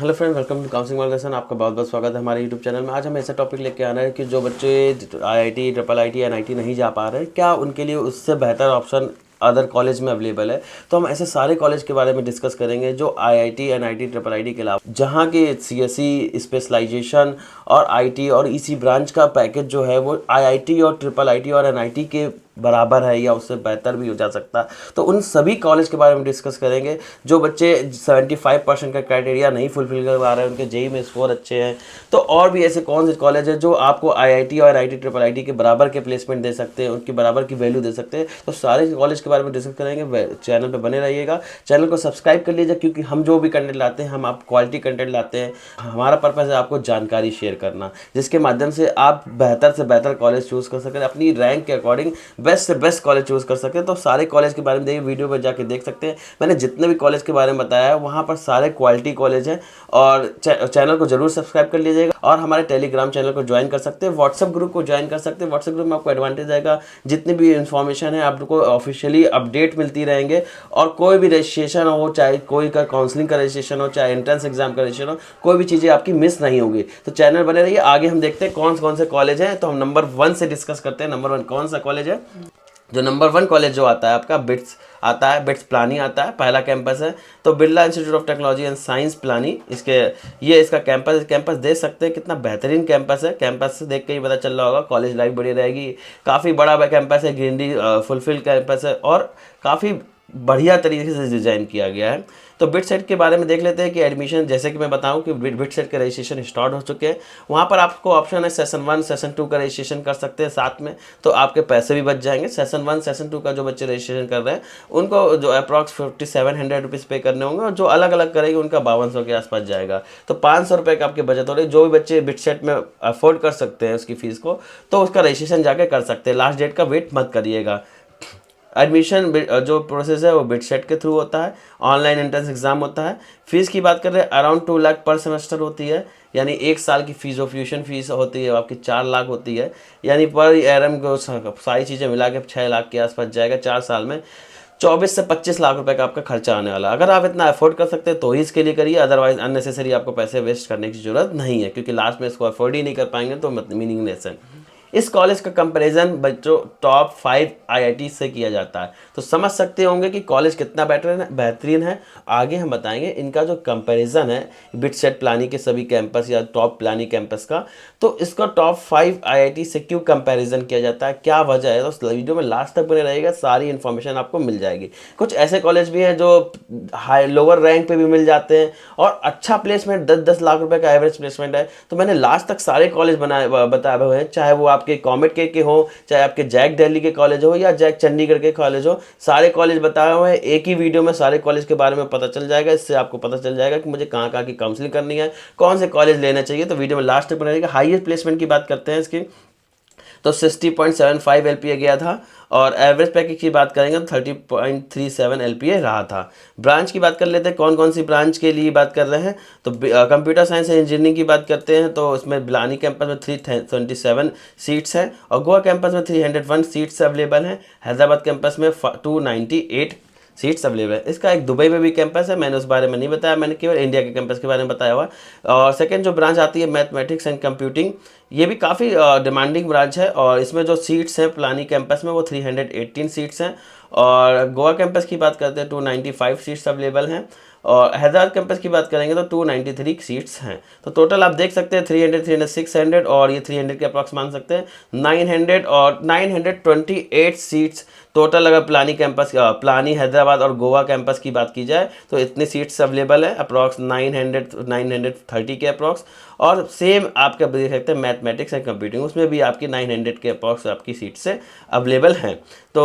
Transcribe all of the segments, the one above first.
Hello friend, welcome to counselling मार्गदर्शन। आपका बहुत बहुत स्वागत है हमारे यूट्यूब चैनल में। आज हम ऐसा टॉपिक लेके आ रहे हैं कि जो बच्चे आईआईटी, ट्रिपल आईटी, एनआईटी नहीं जा पा रहे हैं, क्या उनके लिए उससे बेहतर ऑप्शन अदर कॉलेज में अवेलेबल है। तो हम ऐसे सारे कॉलेज के बारे में डिस्कस करेंगे जो आईआईटी, एनआईटी, ट्रिपल आईटी के अलावा जहाँ की सीएसई स्पेशलाइजेशन और आईटी और इसी ब्रांच का पैकेज जो है वो आईआईटी और ट्रिपल आईटी और एनआईटी के बराबर है या उससे बेहतर भी हो जा सकता है। तो उन सभी कॉलेज के बारे में डिस्कस करेंगे। जो बच्चे 75% का क्राइटेरिया नहीं फुलफिल कर पा रहे हैं, उनके जेई में स्कोर अच्छे हैं, तो और भी ऐसे कौन से कॉलेज हैं जो आपको आईआईटी और एनआईटी, ट्रिपल आईटी के बराबर के प्लेसमेंट दे सकते हैं, उनकी बराबर की वैल्यू दे सकते हैं। तो सारे कॉलेज के बारे में डिस्कस करेंगे। चैनल पर बने रहिएगा, चैनल को सब्सक्राइब कर लीजिए, क्योंकि हम जो भी कंटेंट लाते हैं हम आप क्वालिटी कंटेंट लाते हैं। हमारा पर्पज़ है आपको जानकारी शेयर करना, जिसके माध्यम से आप बेहतर से बेहतर कॉलेज चूज़ कर सकें, अपनी रैंक के अकॉर्डिंग बेस्ट से बेस्ट कॉलेज चूज़ कर सकते हैं। तो सारे कॉलेज के बारे में देखिए, वीडियो पर जाके देख सकते हैं। मैंने जितने भी कॉलेज के बारे में बताया है वहाँ पर सारे क्वालिटी कॉलेज हैं। और चैनल को जरूर सब्सक्राइब कर लीजिएगा और हमारे टेलीग्राम चैनल को ज्वाइन कर सकते हैं, व्हाट्सएप ग्रुप को ज्वाइन कर सकते हैं। व्हाट्सएप ग्रुप में आपको एडवांटेज आएगा, जितनी भी इन्फॉर्मेशन है आपको ऑफिशियली अपडेट मिलती रहेंगे। और कोई भी रजिस्ट्रेशन हो, चाहे कोई का काउंसलिंग का रजिस्ट्रेशन हो, चाहे एंट्रेंस एग्जाम का रजिस्ट्रेशन हो, कोई भी चीज़ें आपकी मिस नहीं होगी। तो चैनल बने रहिए। आगे हम देखते हैं कौन से कॉलेज हैं। तो हम नंबर 1 से डिस्कस करते हैं। नंबर 1 कौन सा कॉलेज है? जो नंबर 1 कॉलेज जो आता है आपका बिट्स आता है, बिट्स पिलानी आता है, पहला कैंपस है। तो Birla institute of technology and science Pilani, इसका कैंपस देख सकते हैं, कितना बेहतरीन कैंपस है। कैंपस से देख के ही पता चल रहा होगा, कॉलेज लाइफ बड़ी रहेगी। काफ़ी बड़ा कैंपस है, ग्रीनरी फुलफिल कैंपस है और काफ़ी बढ़िया तरीके से डिज़ाइन किया गया है। तो बिटसेट के बारे में देख लेते हैं कि एडमिशन, जैसे कि मैं बताऊं कि बिटसेट के रजिस्ट्रेशन स्टार्ट हो चुके हैं। वहाँ पर आपको ऑप्शन है सेशन 1, सेशन 2 का रजिस्ट्रेशन कर सकते हैं साथ में, तो आपके पैसे भी बच जाएंगे। सेशन 1, सेशन 2 का जो बच्चे रजिस्ट्रेशन कर रहे हैं उनको जो अप्रॉक्स 5700 रुपीज़ पे करने होंगे, और जो अलग अलग करेंगे उनका 5200 के आसपास जाएगा। तो 500 रुपये का आपके बचत हो रही है। जो भी बच्चे बिटसेट में अफोर्ड कर सकते हैं उसकी फ़ीस को, तो उसका रजिस्ट्रेशन जाके कर सकते हैं। लास्ट डेट का वेट मत करिएगा। एडमिशन जो प्रोसेस है वो बिटसेट के थ्रू होता है, ऑनलाइन एंट्रेंस एग्जाम होता है। फीस की बात करें अराउंड 2 लाख पर सेमेस्टर होती है, यानी 1 साल की फीस ऑफ ट्यूशन फीस होती है आपकी 4 लाख होती है, यानी पर एरम को सारी चीज़ें मिला के 6 लाख के आसपास जाएगा। 4 साल में 24 से 25 लाख रुपए का आपका खर्चा आने वाला। अगर आप इतना अफोर्ड कर सकते हैं तो ही इसके लिए करिए, अदरवाइज अननेसेसरी आपको पैसे वेस्ट करने की जरूरत नहीं है, क्योंकि लास्ट में इसको अफोर्ड ही नहीं कर पाएंगे तो मीनिंगलेस है। इस कॉलेज का कंपैरिजन बच्चों टॉप 5 आईआईटी से किया जाता है, तो समझ सकते होंगे कि कॉलेज कितना बेहतरीन है। आगे हम बताएंगे इनका जो कंपैरिजन है बिटसेट पिलानी के सभी कैंपस या टॉप पिलानी कैंपस का, तो इसका टॉप 5 आईआईटी से क्यों कंपैरिजन किया जाता है, क्या वजह है। तो वीडियो में लास्ट तक बने रहेगा, सारी इन्फॉर्मेशन आपको मिल जाएगी। कुछ ऐसे कॉलेज भी हैं जो हाई लोअर रैंक पे भी मिल जाते हैं और अच्छा प्लेसमेंट 10-10 लाख रुपए का एवरेज प्लेसमेंट है। तो मैंने लास्ट तक सारे कॉलेज बताए हुए हैं, चाहे वो आपके कॉमेट के हो, चाहे आपके जैक दिल्ली के कॉलेज हो या जैक चंडीगढ़ के कॉलेज हो, सारे कॉलेज बताए हुए हैं। एक ही वीडियो में सारे कॉलेज के बारे में पता चल जाएगा। इससे आपको पता चल जाएगा कि मुझे कहाँ कहाँ की काउंसलिंग करनी है, कौन से कॉलेज लेना चाहिए। तो वीडियो में लास्ट तक बनेगा। हाईएस्ट प्लेसमेंट की बात करते हैं इसकी, तो 60.75 एलपीए गया था, और एवरेज पैकेज की बात करेंगे तो 30.37 एलपीए रहा था। ब्रांच की बात कर लेते हैं, कौन कौन सी ब्रांच के लिए बात कर रहे हैं। तो कंप्यूटर साइंस एंड इंजीनियरिंग की बात करते हैं, तो इसमें बिलानी कैंपस में 327 सीट्स हैं, और गोवा कैंपस में 301 सीट्स अवेलेबल हैं। हैदराबाद कैंपस में 298 सीट्स अवेलेबल है। इसका एक दुबई में भी कैंपस है, मैंने उस बारे में नहीं बताया, मैंने केवल इंडिया के कैंपस के बारे में बताया हुआ। और सेकंड जो ब्रांच आती है मैथमेटिक्स एंड कंप्यूटिंग, ये भी काफ़ी डिमांडिंग ब्रांच है, और इसमें जो सीट्स हैं पिलानी कैंपस में वो 318 सीट्स हैं। और गोवा कैंपस की बात करते हैं 295 सीट्स अवेलेबल हैं, और हैदराबाद कैंपस की बात करेंगे तो 293 सीट्स हैं। तो टोटल आप देख सकते हैं 300, 300, 600 और ये 300 के अप्रॉक्स मान सकते हैं 900 और 928 सीट्स टोटल। अगर पिलानी हैदराबाद और गोवा कैंपस की बात की जाए तो इतनी सीट्स अवेलेबल है, अप्रॉक्स 930 के अप्रॉक्स। और सेम आपका देख सकते हैं मैथमेटिक्स एंड कंप्यूटिंग, उसमें भी आपकी 900 के अप्रॉक्स आपकी सीट से अवेलेबल हैं। तो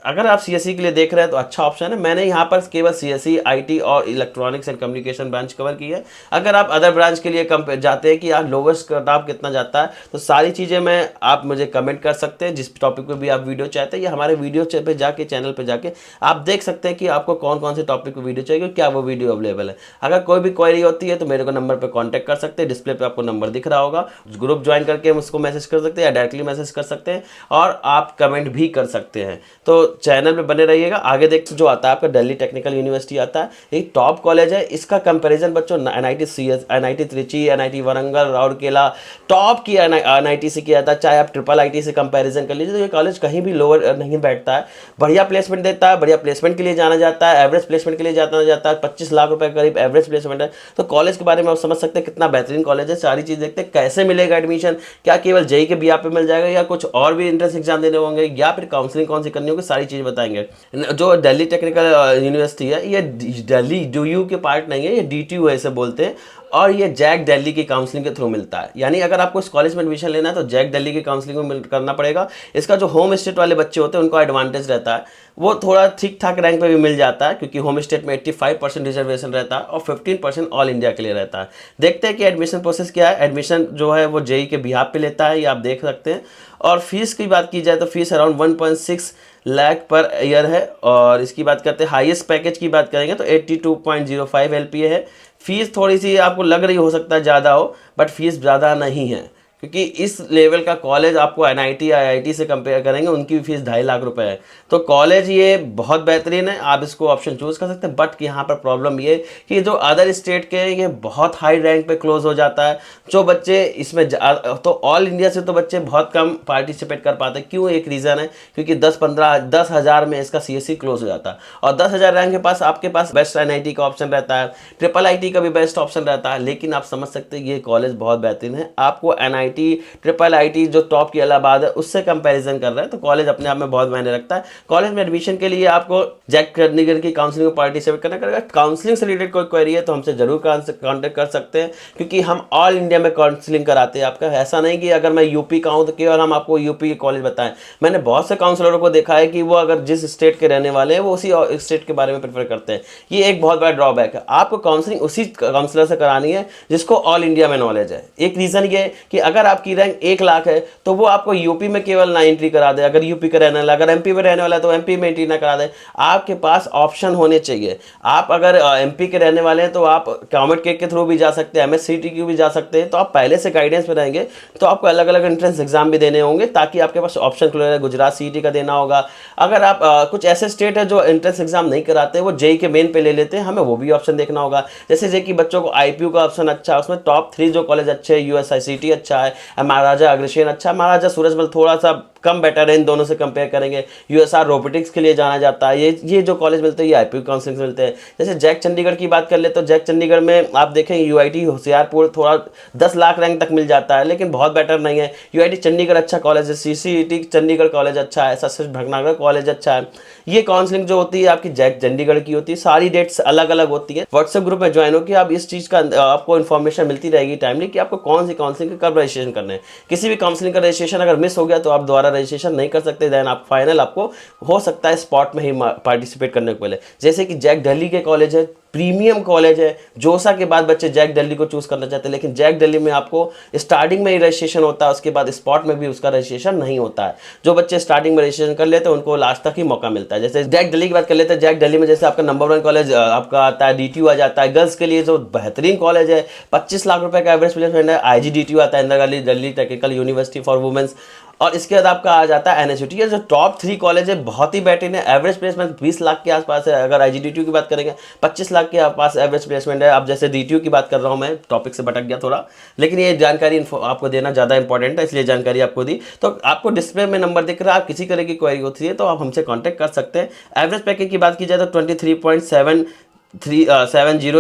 अगर आप सीएसई के लिए देख रहे हैं तो अच्छा ऑप्शन है। मैंने यहाँ पर केवल सीएसई, आईटी और electronics and communication branch cover की है। अगर आप अदर ब्रांच के लिए जाते हैं कि यार लोवेस्ट कट ऑफ कितना जाता है, तो सारी चीज़ें मैं आप मुझे कमेंट कर सकते हैं, जिस टॉपिक पर भी आप वीडियो चाहते हैं, या हमारे वीडियो वीडियो पे जाके, चैनल पे जाके आप देख सकते हैं कि आपको कौन कौन से टॉपिक पे वीडियो चाहिए, क्या वो वीडियो अवेलेबल है। अगर कोई भी क्वेरी होती है तो मेरे को नंबर पे कांटेक्ट कर सकते हैं, डिस्प्ले पे आपको नंबर दिख रहा होगा। ग्रुप ज्वाइन करके मुझको मैसेज कर सकते हैं या डायरेक्टली मैसेज कर सकते हैं, और आप कमेंट भी कर सकते हैं। तो चैनल पे बने रहिएगा। आगे देखते जो आता है आपका दिल्ली टेक्निकल यूनिवर्सिटी आता है, एक टॉप कॉलेज है। इसका कंपैरिजन बच्चों NIT CS, NIT Trichy, NIT Warangal, Rourkela, top की NIT से किया था। चाहे आप IIIT से कंपैरिजन कर लीजिए तो ये कॉलेज कहीं भी लोअर नहीं बैठता है। बढ़िया प्लेसमेंट देता है, बढ़िया प्लेसमेंट के लिए जाना जाता है, एवरेज प्लेसमेंट के लिए जाना जाता है। 25 लाख रुपए के करीब एवरेज प्लेसमेंट है। तो कॉलेज के बारे में आप समझ सकते हैं कितना बेहतरीन कॉलेज है। सारी चीज़ देखते हैं कैसे मिलेगा एडमिशन, क्या केवल जेई के बिहाफ पे मिल जाएगा या कुछ और भी एंट्रेंस एग्जाम देने होंगे, या फिर काउंसलिंग कौन सी करनी होगी, सारी चीज़ बताएंगे। जो दिल्ली टेक्निकल यूनिवर्सिटी है ये दिल्ली DU के पार्ट नहीं है, ये DTU ऐसे बोलते हैं, और ये जैक दिल्ली की काउंसलिंग के थ्रू मिलता है। यानी अगर आपको इस कॉलेज में एडमिशन लेना है तो जैक दिल्ली की काउंसलिंग में करना पड़ेगा। इसका जो होम स्टेट वाले बच्चे होते हैं उनको एडवांटेज रहता है, वो थोड़ा ठीक ठाक रैंक पे भी मिल जाता है, क्योंकि होम स्टेट में 85% रिजर्वेशन रहता है और 15% ऑल इंडिया के लिए रहता है। देखते हैं कि एडमिशन प्रोसेस क्या है। एडमिशन जो है वो जेई के बिहाफ पे लेता है, ये आप देख सकते हैं। और फीस की बात की जाए तो fees around 1.6 lakh per year है। और इसकी बात करते हैं हाईएस्ट पैकेज की बात करेंगे तो 82.05 LPA है। फीस थोड़ी सी आपको लग रही हो सकता है ज़्यादा हो, बट फीस ज़्यादा नहीं है, क्योंकि इस लेवल का कॉलेज आपको NIT IIT से कंपेयर करेंगे, उनकी फीस 2.5 लाख रुपए है। तो कॉलेज ये बहुत बेहतरीन है, आप इसको ऑप्शन चूज कर सकते हैं। बट यहाँ पर प्रॉब्लम ये कि जो अदर स्टेट के ये बहुत हाई रैंक पे क्लोज हो जाता है। जो बच्चे इसमें तो ऑल इंडिया से तो बच्चे बहुत कम पार्टिसिपेट कर पाते हैं। क्यों? एक रीज़न है, क्योंकि 10 हज़ार में इसका CSE क्लोज हो जाता है, और 10,000 रैंक के पास आपके पास बेस्ट NIT का ऑप्शन रहता है, IIIT का भी बेस्ट ऑप्शन रहता है। लेकिन आप समझ सकते हैं ये कॉलेज बहुत बेहतरीन है। आपको NIT IIIT जो टॉप की इलाहाबाद है उससे कंपैरिजन कर रहा है, तो कॉलेज अपने आप में बहुत मायने रखता है। कॉलेज में एडमिशन के लिए आपको जैक चंडीगढ़ की काउंसलिंग में पार्टिसिपेट करना पड़ेगा। काउंसलिंग से रिलेटेड कोई क्वेरी है तो हमसे जरूर कांटेक्ट कर सकते हैं, क्योंकि हम ऑल इंडिया में काउंसलिंग कराते हैं। आपका ऐसा नहीं कि अगर मैं यूपी का हूँ तो केवल हम आपको यूपी के कॉलेज बताएं। मैंने बहुत से काउंसलरों को देखा है कि वो अगर जिस स्टेट के रहने वाले हैं वो उसी स्टेट के बारे में प्रेफर करते हैं। ये एक बहुत बड़ा ड्रॉबैक है। आपको काउंसलिंग उसी काउंसलर से करानी है जिसको ऑल इंडिया में नॉलेज है। एक रीज़न ये कि अगर आपकी रैंक 1 लाख है तो वो आपको यूपी में केवल ना एंट्री करा दे, अगर यूपी का रहने वाला, अगर एमपी में रहने वाला है तो एमपी में एंट्री ना करा दे। आपके पास ऑप्शन होने चाहिए। आप अगर एमपी के रहने वाले हैं तो आप कॉमेट के थ्रू भी जा सकते हैं, MSCT की भी जा सकते हैं। तो आप पहले से गाइडेंस में रहेंगे तो आपको अलग अलग एंट्रेंस एग्जाम भी देने होंगे, ताकि आपके पास ऑप्शन खुले रहे। गुजरात CET का देना होगा। अगर आप कुछ ऐसे स्टेट है जो एंट्रेंस एग्जाम नहीं कराते, वो जेई के मेन पे ले लेते हैं, हमें वो भी ऑप्शन देखना होगा। जैसे जेई की बच्चों को IPU का ऑप्शन अच्छा है, उसमें टॉप 3 जो कॉलेज अच्छे हैं, USICT अच्छा है, महाराजा अग्रसेन अच्छा, महाराजा सूरजमल थोड़ा सा कम बेटर है इन दोनों से कंपेयर करेंगे। USR रोबोटिक्स के लिए जाना जाता है। ये जो कॉलेज मिलते हैं ये IPU काउंसलिंग से मिलते हैं। जैसे जैक चंडीगढ़ की बात कर ले तो जैक चंडीगढ़ में आप देखेंगे UIT होशियारपुर थोड़ा 10 लाख रैंक तक मिल जाता है, लेकिन बहुत बेटर नहीं है। UIT चंडीगढ़ अच्छा कॉलेज है, CCET चंडीगढ़ कॉलेज अच्छा है, सच भटनागर कॉलेज अच्छा है। ये काउंसलिंग जो होती है आपकी जैक चंडीगढ़ की होती है, सारी डेट्स अलग अलग होती है। व्हाट्सएप ग्रुप में ज्वाइन हो कि आप इस चीज़ का आपको इन्फॉर्मेशन मिलती रहेगी टाइमली कि आपको कौन सी काउंसलिंग कब रजिस्ट्रेशन करना है। किसी भी काउंसलिंग का रजिस्ट्रेशन अगर मिस हो गया तो आप दोबारा रजिस्ट्रेशन नहीं कर सकते। देन आप फाइनल आपको हो सकता है स्पॉट में ही पार्टिसिपेट करने को पहले। जैसे कि जैक दिल्ली के कॉलेज है, प्रीमियम कॉलेज है, जोसा के बाद बच्चे जैक दिल्ली को चूज करना चाहते हैं, लेकिन जैक दिल्ली में आपको स्टार्टिंग में ही रजिस्ट्रेशन होता है, उसके बाद स्पॉट में भी उसका रजिस्ट्रेशन नहीं होता है। जो बच्चे स्टार्टिंग में रजिस्ट्रेशन कर लेते हैं उनको लास्ट तक ही मौका मिलता है। जैसे जैक दिल्ली की बात कर लेते हैं, जैक दिल्ली में जैसे आपका नंबर 1 कॉलेज आपका आता है, DTU आ जाता है। गर्ल्स के लिए जो बेहतरीन कॉलेज है, 25 लाख रुपए का एवरेज प्लेसमेंट है, IGDTU आता है, Indira Gandhi Delhi technical university for womens. और इसके बाद आपका आ जाता है NSUT। ये जो टॉप 3 कॉलेज है बहुत ही बेहतरीन है। एवरेज प्लेसमेंट 20 लाख के आसपास है। अगर IGDTU की बात करेंगे 25 लाख के आसपास एवरेज प्लेसमेंट है। अब जैसे DTU की बात कर रहा हूँ, मैं टॉपिक से भटक गया थोड़ा, लेकिन ये जानकारी आपको देना ज़्यादा इंपॉर्टेंट है, इसलिए जानकारी आपको दी। तो आपको डिस्प्ले में नंबर दिख रहा है, आप किसी तरह की क्वेरी होती है तो आप हमसे कॉन्टैक्ट कर सकते हैं। एवरेज पैकेज की बात की जाए तो 23.70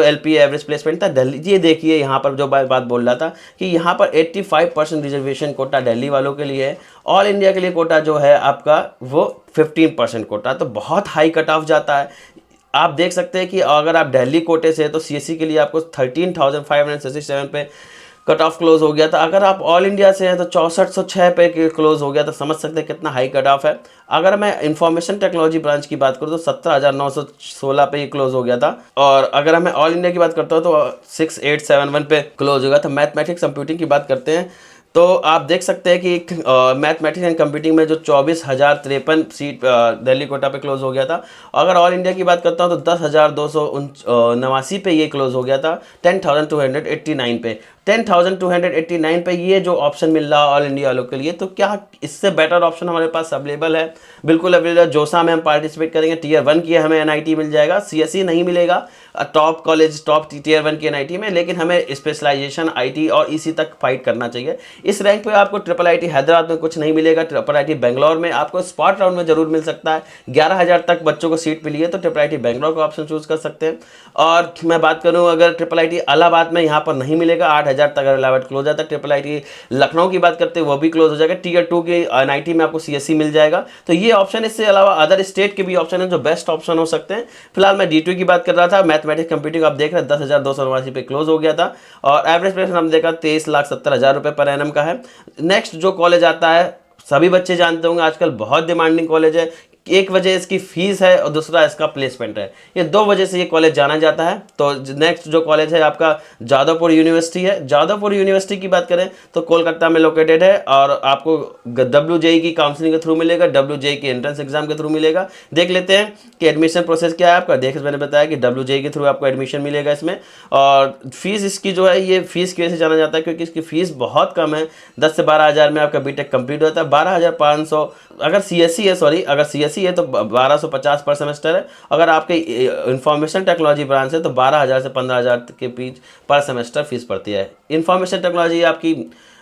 LPA एवरेज प्लेसमेंट था दिल्ली। ये देखिए यहाँ पर जो बात बोल रहा था कि यहाँ पर 85% रिजर्वेशन कोटा दिल्ली वालों के लिए है। ऑल इंडिया के लिए कोटा जो है आपका वो 15% कोटा, तो बहुत हाई कट ऑफ जाता है। आप देख सकते हैं कि अगर आप दिल्ली कोटे से तो CSE के लिए आपको 13,567 पे कट ऑफ क्लोज हो गया था। अगर आप ऑल इंडिया से हैं तो 6406 पे क्लोज हो गया, तो समझ सकते हैं कितना हाई कट ऑफ है। अगर मैं इंफॉर्मेशन टेक्नोलॉजी ब्रांच की बात करूँ तो 17,916 पे ही क्लोज हो गया था। और अगर मैं ऑल इंडिया की बात करता हूँ तो 6871 पे क्लोज हो गया था। मैथमेटिक्स कंप्यूटिंग की बात करते हैं तो आप देख सकते हैं कि मैथमेटिक्स एंड कंप्यूटिंग में जो 24,053 सीट दिल्ली कोटा पे क्लोज हो गया था। अगर ऑल इंडिया की बात करता हूँ तो 10,289 पे ये क्लोज हो गया था 10,289 पे। 10,289 पे ये जो ऑप्शन मिल रहा है ऑल इंडिया वालों के लिए, तो क्या इससे बेटर ऑप्शन हमारे पास अवेलेबल है? बिल्कुल अवेलेबल है। जोसा में हम पार्टिसिपेट करेंगे, टियर 1 की हमें एनआईटी मिल जाएगा, सीएसई नहीं मिलेगा टॉप कॉलेज टॉप टियर 1 की एनआईटी में, लेकिन हमें स्पेशलाइजेशन आईटी और ईसी तक फाइट करना चाहिए। इस रैंक पे आपको ट्रिपल आईटी हैदराबाद में कुछ नहीं मिलेगा, ट्रिपल आईटी बेंगलोर में आपको स्पॉट राउंड में जरूर मिल सकता है। 11,000 तक बच्चों को सीट मिली है, तो ट्रिपल आईटी बेंगलोर का ऑप्शन चूज कर सकते हैं। और मैं बात करूं अगर ट्रिपल आईटी इलाहाबाद में, यहाँ पर नहीं मिलेगा, 8,000 तक इलाहाबाद क्लोज जाता है। ट्रिपल आईटी लखनऊ की बात करते हैं वो भी क्लोज हो जाएगा। टियर 2 की एनआईटी में आपको सीएससी मिल जाएगा। तो ये ऑप्शन, इससे अलावा अदर स्टेट के भी ऑप्शन है जो बेस्ट ऑप्शन हो सकते हैं। फिलहाल मैं D2 की बात कर रहा था। मैथमेटिक्स कंप्यूटिंग आप देख रहे हैं 10,289 पे क्लोज हो गया था, और एवरेज प्लेसमेंट हम देखा 23,70,000 रुपये पर एनम का है। नेक्स्ट जो कॉलेज आता है, सभी बच्चे जानते होंगे आजकल बहुत डिमांडिंग कॉलेज है। एक वजह इसकी फीस है और दूसरा इसका प्लेसमेंट है। ये दो वजह से ये कॉलेज जाना जाता है। तो नेक्स्ट जो कॉलेज है आपका जादवपुर यूनिवर्सिटी है। जादवपुर यूनिवर्सिटी की बात करें तो कोलकाता में लोकेटेड है, और आपको WJEE की काउंसलिंग के थ्रू मिलेगा, WJEE के एंट्रेंस एग्जाम के थ्रू मिलेगा। देख लेते हैं कि एडमिशन प्रोसेस क्या है आपका। देख, मैंने बताया कि WJEE के थ्रू आपको एडमिशन मिलेगा इसमें, और फीस इसकी जो है, ये फीस की वजह से जाना जाता है क्योंकि इसकी फीस बहुत कम है। 10 से 12,000 में आपका बीटेक कंप्लीट होता है। 12,500 अगर सीएससी है, सॉरी अगर सीएससी है तो 1250 पर सेमेस्टर है। अगर आपके इंफॉर्मेशन टेक्नोलॉजी ब्रांच है तो 12,000 से 15,000 के बीच पर सेमेस्टर फीस पड़ती है। इंफॉर्मेशन टेक्नोलॉजी आपकी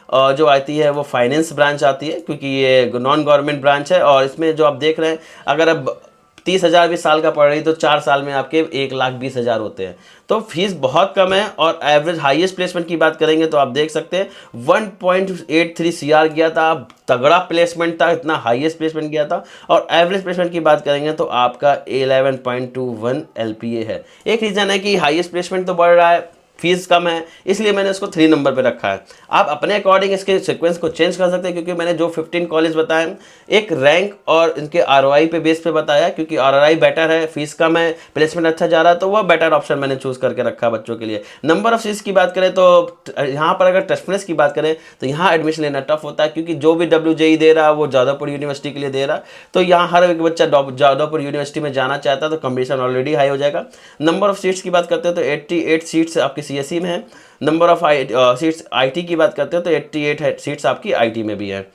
जो आती है वो फाइनेंस ब्रांच आती है, क्योंकि ये नॉन गवर्नमेंट ब्रांच है। और इसमें जो आप देख रहे हैं, अगर अब 30,000 भी साल का पड़ रही तो 4 साल में आपके 1,20,000 होते हैं। तो फीस बहुत कम है। और एवरेज हाईएस्ट प्लेसमेंट की बात करेंगे तो आप देख सकते हैं 1.83 CR गया था, तगड़ा प्लेसमेंट था, इतना हाईएस्ट प्लेसमेंट गया था। और एवरेज प्लेसमेंट की बात करेंगे तो आपका 11.21 LPA है। एक रीज़न है कि हाईएस्ट प्लेसमेंट तो बढ़ रहा है, फीस कम है, इसलिए मैंने इसको 3 नंबर पे रखा है। आप अपने अकॉर्डिंग इसके सीक्वेंस को चेंज कर सकते हैं, क्योंकि मैंने जो 15 कॉलेज बताए एक रैंक और इनके ROI पे बेस पे बताया, क्योंकि ROI बेटर है, फीस कम है, प्लेसमेंट अच्छा जा रहा है, तो वह बेटर ऑप्शन मैंने चूज करके रखा बच्चों के लिए। नंबर ऑफ सीट्स की बात करें तो यहाँ पर अगर टफनेस की बात करें तो यहाँ एडमिशन लेना टफ होता है, क्योंकि जो भी WJEE दे रहा है वो जादवपुर यूनिवर्सिटी के लिए दे रहा है। तो यहाँ हर एक बच्चा जादवपुर यूनिवर्सिटी में जाना चाहता है, तो कंपटीशन ऑलरेडी हाई हो जाएगा। नंबर ऑफ सीट्स की बात करते हैं तो 88 सीट्स आपकी CSE में है। नंबर ऑफ सीट्स IT की बात करते हैं तो 88 सीट्स आपकी IT में भी है।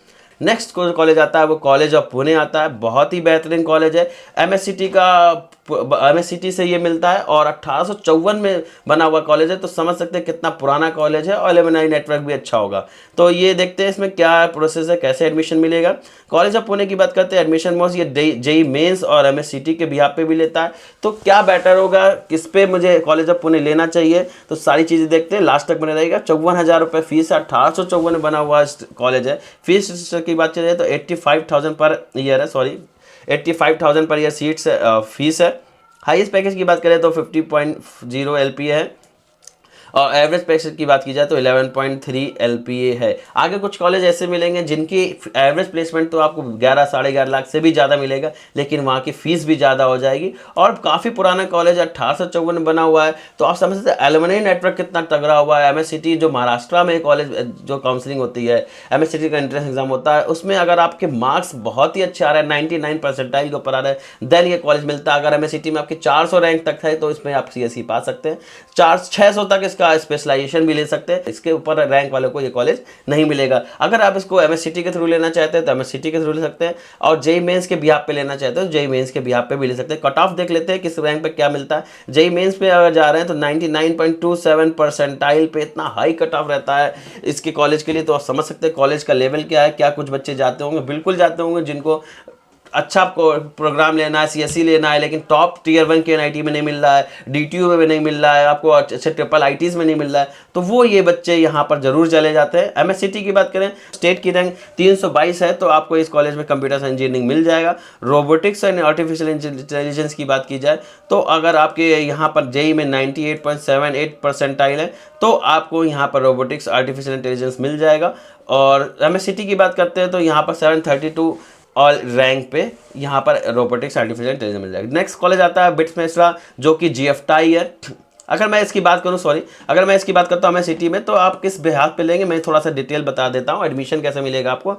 नेक्स्ट कॉलेज आता है वो कॉलेज ऑफ पुणे आता है। बहुत ही बेहतरीन कॉलेज है। MSCT से ये मिलता है, और 1854 में बना हुआ कॉलेज है। तो समझ सकते हैं कितना पुराना कॉलेज है, और एलुमनाई नेटवर्क भी अच्छा होगा। तो ये देखते हैं इसमें क्या प्रोसेस है, कैसे एडमिशन मिलेगा। कॉलेज ऑफ पुणे की बात करते हैं, एडमिशन मोस्ट ये JEE मेंस और MSCT के बिहाफ पे भी लेता है। तो क्या बेटर होगा, किस पे मुझे कॉलेज ऑफ पुणे लेना चाहिए, तो सारी चीज़ें देखते हैं, लास्ट तक बने रहेगा। 54,000 रुपये फीस है, 1854 में बना हुआ कॉलेज है। फीस की बात चले तो 85,000 पर ईयर है, sorry 85,000 per year seats fees है। हाईएस्ट पैकेज की बात करें तो 50.0 LPA है, और एवरेज पैकेज की बात की जाए तो 11.3 LPA है। आगे कुछ कॉलेज ऐसे मिलेंगे जिनकी एवरेज प्लेसमेंट तो आपको 11 साढ़े 11 लाख से भी ज़्यादा मिलेगा, लेकिन वहाँ की फीस भी ज़्यादा हो जाएगी। और काफ़ी पुराना कॉलेज 1854 में बना हुआ है, तो आप समझ सकते हैं एलुमनी नेटवर्क कितना तगड़ा हुआ है। MSCT जो महाराष्ट्र में कॉलेज जो काउंसलिंग होती है, MSCT का एंट्रेंस एग्जाम होता है, उसमें अगर आपके मार्क्स बहुत ही अच्छे आ रहे हैं, 99 परसेंटाइल के ऊपर आ रहे हैं, देन ये कॉलेज मिलता है। अगर MSCT में आपके 400 रैंक तक है तो इसमें आप CSE पा सकते हैं। 600 तक इसका स्पेशलाइजेशन भी ले सकते हैं। इसके ऊपर रैंक वालों को ये कॉलेज नहीं मिलेगा। अगर आप इसको MSCT के थ्रू लेना चाहते हैं तो MSCT के थ्रू ले सकते हैं, और JEE मेंस के बिहाफ पे लेना चाहते हैं तो JEE मेंस के बिहाफ पे भी ले सकते हैं। कट ऑफ देख लेते हैं किस रैंक पे क्या मिलता है। JEE मेंस पे अगर जा रहे हैं तो 99.27 परसेंटाइल पे इतना हाई कट ऑफ रहता है इसके कॉलेज के लिए। तो आप समझ सकते हैं कॉलेज का लेवल क्या है। क्या कुछ बच्चे जाते होंगे, बिल्कुल जाते होंगे जिनको अच्छा प्रोग्राम लेना है, CSE लेना है, लेकिन टॉप टियर 1 के NIT में नहीं मिल रहा है, DTU में भी नहीं मिल रहा है, आपको अच्छे ट्रिपल ITs में नहीं मिल रहा है, तो वो ये बच्चे यहाँ पर जरूर चले जाते हैं। MSCT की बात करें, स्टेट की रैंक 322 है, तो आपको इस कॉलेज में कंप्यूटर साइंस इंजीनियरिंग मिल जाएगा। रोबोटिक्स एंड आर्टिफिशियल इंटेलिजेंस की बात की जाए तो अगर आपके यहाँ पर JEE में 98.78 परसेंटाइल है तो आपको यहाँ पर रोबोटिक्स आर्टिफिशियल इंटेलिजेंस मिल जाएगा। और MSCT की बात करते हैं तो यहाँ पर 732 ऑल रैंक पे यहाँ पर रोबोटिक्स आर्टिफिशियल इंटेलिजेंस मिल जाएगा। नेक्स्ट कॉलेज आता है बिट्स मेसरा, जो कि GFTI है। अगर मैं इसकी बात करूं, सॉरी, अगर मैं इसकी बात करता हूं एमएससीटी में, तो आप किस बेहात पे लेंगे मैं थोड़ा सा डिटेल बता देता हूं। एडमिशन कैसे मिलेगा आपको,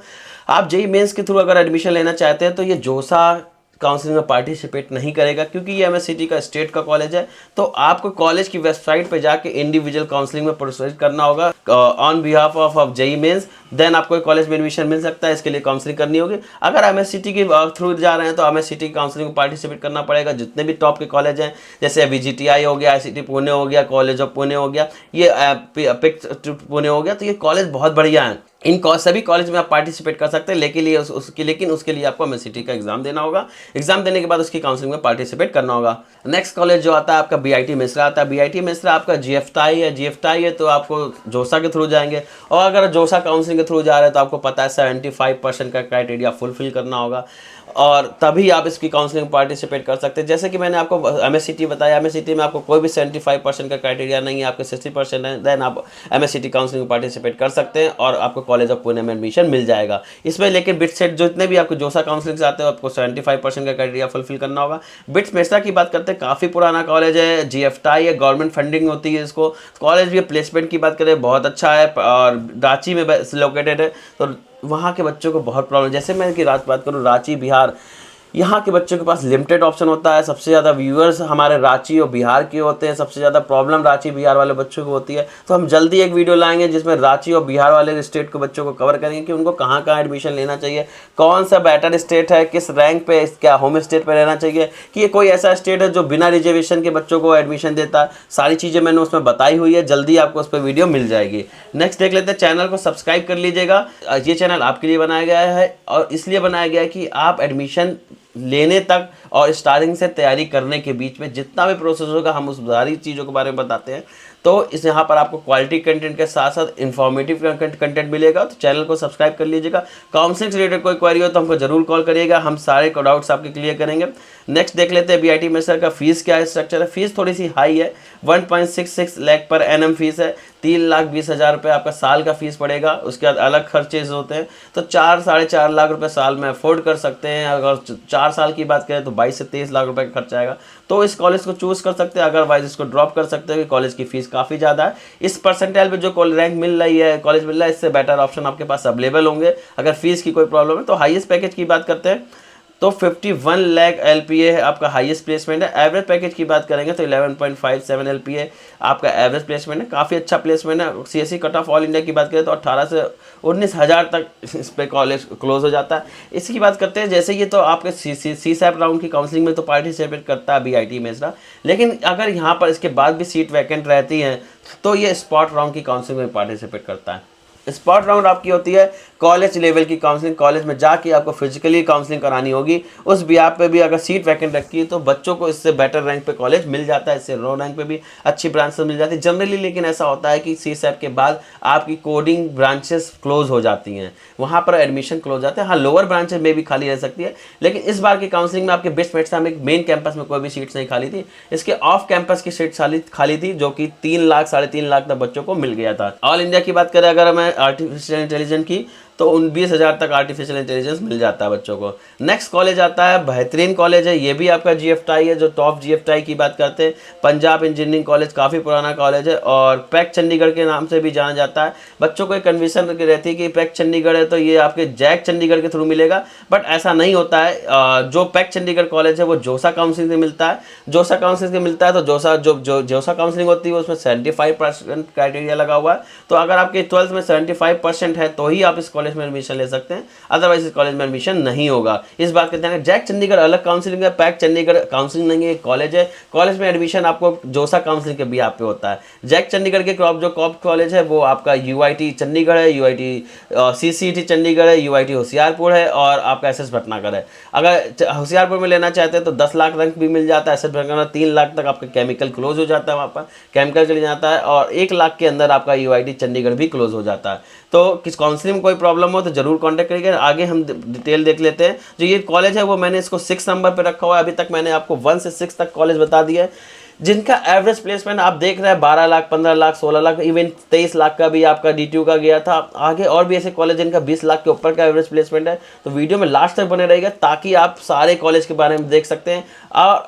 आप जेईई मेंस के थ्रू अगर एडमिशन लेना चाहते हैं तो ये जोसा काउंसलिंग में पार्टिसिपेट नहीं करेगा, क्योंकि ये एमएससीटी का स्टेट का कॉलेज है। तो आपको कॉलेज की वेबसाइट पे जाके इंडिविजुअल काउंसलिंग में प्रोसीड करना होगा on behalf of JEE mains, then आपको कॉलेज में एडमिशन मिल सकता है। इसके लिए काउंसलिंग करनी होगी। अगर एमएससीटी के थ्रू जा रहे हैं तो एमएससीटी काउंसलिंग में पार्टिसिपेट करना पड़ेगा। जितने भी टॉप के कॉलेज हैं, जैसे वीजीटीआई हो गया, आईसीटी पुणे हो गया, कॉलेज ऑफ पुणे हो गया, ये पिक पुणे हो गया, तो ये कॉलेज बहुत बढ़िया है। इन सभी कॉलेज में आप पार्टिसिपेट कर सकते हैं, लेकिन उसके लिए आपको एमएससीटी का एग्जाम देना होगा। एग्जाम देने के बाद उसकी काउंसलिंग में पार्टिसिपेट करना होगा। नेक्स्ट कॉलेज जो आता है आपका बीआईटी मेसरा आता है। बीआईटी मेसरा आपका जीएफटाई है। जीएफटाई है तो आपको जोसा के थ्रू जाएंगे, और अगर जोसा काउंसलिंग के थ्रू जा रहे हैं तो आपको पता है 75% का क्राइटेरिया फुलफिल करना होगा, और तभी आप इसकी काउंसलिंग में पार्टिसिपेट कर सकते हैं। जैसे कि मैंने आपको एमएससीटी बताया, एमएससीटी में आपको कोई भी 75% का क्राइटेरिया नहीं है, आपके 60% है, देन आप एमएससीटी काउंसलिंग में पार्टिसिपेट कर सकते हैं और आपको कॉलेज ऑफ पुणे में एडमिशन मिल जाएगा। इसमें लेकिन बिट्स सेट जितने भी आपको जोसा काउंसलिंग से आते हो, आपको 75% का क्राइटेरिया फुलफिल करना होगा। बिट्स मेसरा की बात करते हैं, काफ़ी पुराना कॉलेज है, जीएफटाई है, गवर्नमेंट फंडिंग होती है इसको। कॉलेज भी प्लेसमेंट की बात करें बहुत अच्छा है, और रांची में लोकेटेड है, तो वहाँ के बच्चों को बहुत प्रॉब्लम, जैसे मैं की बात करूँ रांची बिहार, यहाँ के बच्चों के पास लिमिटेड ऑप्शन होता है। सबसे ज़्यादा व्यूअर्स हमारे रांची और बिहार के होते हैं, सबसे ज़्यादा प्रॉब्लम रांची बिहार वाले बच्चों को होती है। तो हम जल्दी एक वीडियो लाएंगे जिसमें रांची और बिहार वाले स्टेट के बच्चों को कवर करेंगे कि उनको कहाँ कहाँ एडमिशन लेना चाहिए, कौन सा बेटर स्टेट है, किस रैंक पे, क्या होम स्टेट पर रहना चाहिए, कि ये कोई ऐसा स्टेट है जो बिना रिजर्वेशन के बच्चों को एडमिशन देता है। सारी चीज़ें मैंने उसमें बताई हुई है, जल्दी आपको उस पर वीडियो मिल जाएगी। नेक्स्ट देख लेते हैं, चैनल को सब्सक्राइब कर लीजिएगा। ये चैनल आपके लिए बनाया गया है, और इसलिए बनाया गया है कि आप एडमिशन लेने तक और स्टार्टिंग से तैयारी करने के बीच में जितना भी प्रोसेस होगा, हम उस सारी चीज़ों के बारे में बताते हैं। तो इस यहाँ पर आपको क्वालिटी कंटेंट के साथ साथ इन्फॉर्मेटिव कंटेंट मिलेगा। तो चैनल को सब्सक्राइब कर लीजिएगा। काउंसलिंग से रिलेटेड कोई क्वेरी हो तो हमको जरूर कॉल करिएगा, हम सारे डाउट्स आपके क्लियर करेंगे। नेक्स्ट देख लेते हैं बीआईटी मेसर का फीस क्या है, स्ट्रक्चर है। फीस थोड़ी सी हाई है, 1.66 लाख पर एनम फीस है। 3,20,000 रुपये आपका साल का फीस पड़ेगा। उसके बाद अलग खर्चेज होते हैं, तो 4-4.5 लाख रुपए साल में अफोर्ड कर सकते हैं। अगर 4 साल की बात करें तो 22 से 23 लाख रुपए का खर्चा आएगा। तो इस कॉलेज को चूज़ कर सकते हैं, अदरवाइज इसको ड्रॉप कर सकते हैं कि कॉलेज की फीस काफ़ी ज़्यादा है। इस परसेंटाइल पे जो रैंक मिल रही है, कॉलेज मिल रहा है, इससे बेटर ऑप्शन आपके पास अवेलेबल होंगे अगर फीस की कोई प्रॉब्लम है। तो हाईएस्ट पैकेज की बात करते हैं तो 51 लाख एलपीए है आपका हाईएस्ट प्लेसमेंट है। एवरेज पैकेज की बात करेंगे तो 11.57 एलपीए आपका एवरेज प्लेसमेंट है, काफ़ी अच्छा प्लेसमेंट है। CSC cut off all India की बात करें तो 18 से 19,000 तक इस पे कॉलेज क्लोज हो जाता है। इसकी बात करते हैं, जैसे ये तो आपके सीसैप राउंड की काउंसलिंग में तो पार्टिसिपेट करता है बीआईटी मेसरा, लेकिन अगर यहाँ पर इसके बाद भी सीट वैकेंट रहती हैं तो ये स्पॉट राउंड की काउंसलिंग में पार्टिसिपेट करता है। स्पॉट राउंड आपकी होती है कॉलेज लेवल की काउंसलिंग, कॉलेज में जाके आपको फिजिकली काउंसलिंग करानी होगी। उस बिहाफ पे भी अगर सीट वैकेंट रखी है तो बच्चों को इससे बेटर रैंक पे कॉलेज मिल जाता है, इससे लो रैंक पे भी अच्छी ब्रांचेस मिल जाती है जनरली। लेकिन ऐसा होता है कि सीसैप के बाद आपकी कोडिंग ब्रांचेस क्लोज हो जाती हैं, वहाँ पर एडमिशन क्लोज जाते हैं। हाँ, लोअर ब्रांचेस में भी खाली रह सकती है, लेकिन इस बार की काउंसलिंग में आपके बेस्ट मेट्स में मेन कैंपस में कोई भी सीट्स नहीं खाली थी। इसके ऑफ कैंपस की सीट खाली थी, जो कि 3 लाख 3.5 लाख तक बच्चों को मिल गया था। ऑल इंडिया की बात करें अगर मैं आर्टिफिशियल इंटेलिजेंस की, तो 19,000 तक आर्टिफिशियल इंटेलिजेंस मिल जाता है बच्चों को। नेक्स्ट कॉलेज आता है, बेहतरीन कॉलेज है, ये भी आपका जीएफटाई है। जो टॉप जीएफटाई की बात करते हैं, पंजाब इंजीनियरिंग कॉलेज, काफ़ी पुराना कॉलेज है और पैक चंडीगढ़ के नाम से भी जाना जाता है। बच्चों को एक कन्फ्यूजन रहती है कि पैक चंडीगढ़ है तो ये आपके जैक चंडीगढ़ के थ्रू मिलेगा, बट ऐसा नहीं होता है। जो पैक चंडीगढ़ कॉलेज है वो जोसा काउंसलिंग से मिलता है। जोसा काउंसलिंग से मिलता है तो जोसा काउंसलिंग होती है उसमें 75% क्राइटेरिया लगा हुआ है। तो अगर आपके 12th में 75% है तो ही आप इस कॉलेज में एडमिशन ले सकते हैं, अदरवाइज इस कॉलेज में एडमिशन नहीं होगा। इस बात का ध्यान रखें। जैक चंडीगढ़ अलग काउंसलिंग है, पैक चंडीगढ़ काउंसलिंग नहीं है, कॉलेज है। कॉलेज में एडमिशन आपको जोसा काउंसलिंग के बिहाफ पे होता है। जैक चंडीगढ़ के जो कॉप कॉलेज है वो आपका यूआईटी चंडीगढ़ है, यूआईटी सीसीटी चंडीगढ़ है, यूआईटी होशियारपुर है और आपका एसएस भटनागर है। अगर होशियारपुर में लेना चाहते हैं तो 10 लाख रैंक भी मिल जाता है, एसएस भटनागर 3 लाख तक आपका केमिकल क्लोज हो जाता है, वहाँ पर केमिकल चले जाता है, और 1 लाख के अंदर आपका यूआईटी चंडीगढ़ भी क्लोज हो जाता है। तो किस काउंसलिंग में कोई प्रॉब्लम हो तो जरूर कांटेक्ट करिएगा। आगे हम डिटेल देख लेते हैं। जो ये कॉलेज है वो मैंने इसको 6 नंबर पे रखा हुआ है। अभी तक मैंने आपको 1 से 6 तक कॉलेज बता दिया है। जिनका एवरेज प्लेसमेंट आप देख रहे हैं 12 लाख, 15 लाख, 16 लाख, इवन 23 लाख का भी आपका DTU का गया था। आगे और भी ऐसे कॉलेज जिनका 20 लाख के ऊपर का एवरेज प्लेसमेंट है। तो वीडियो में लास्ट तक बने रहेगा ताकि आप सारे कॉलेज के बारे में देख सकते हैं।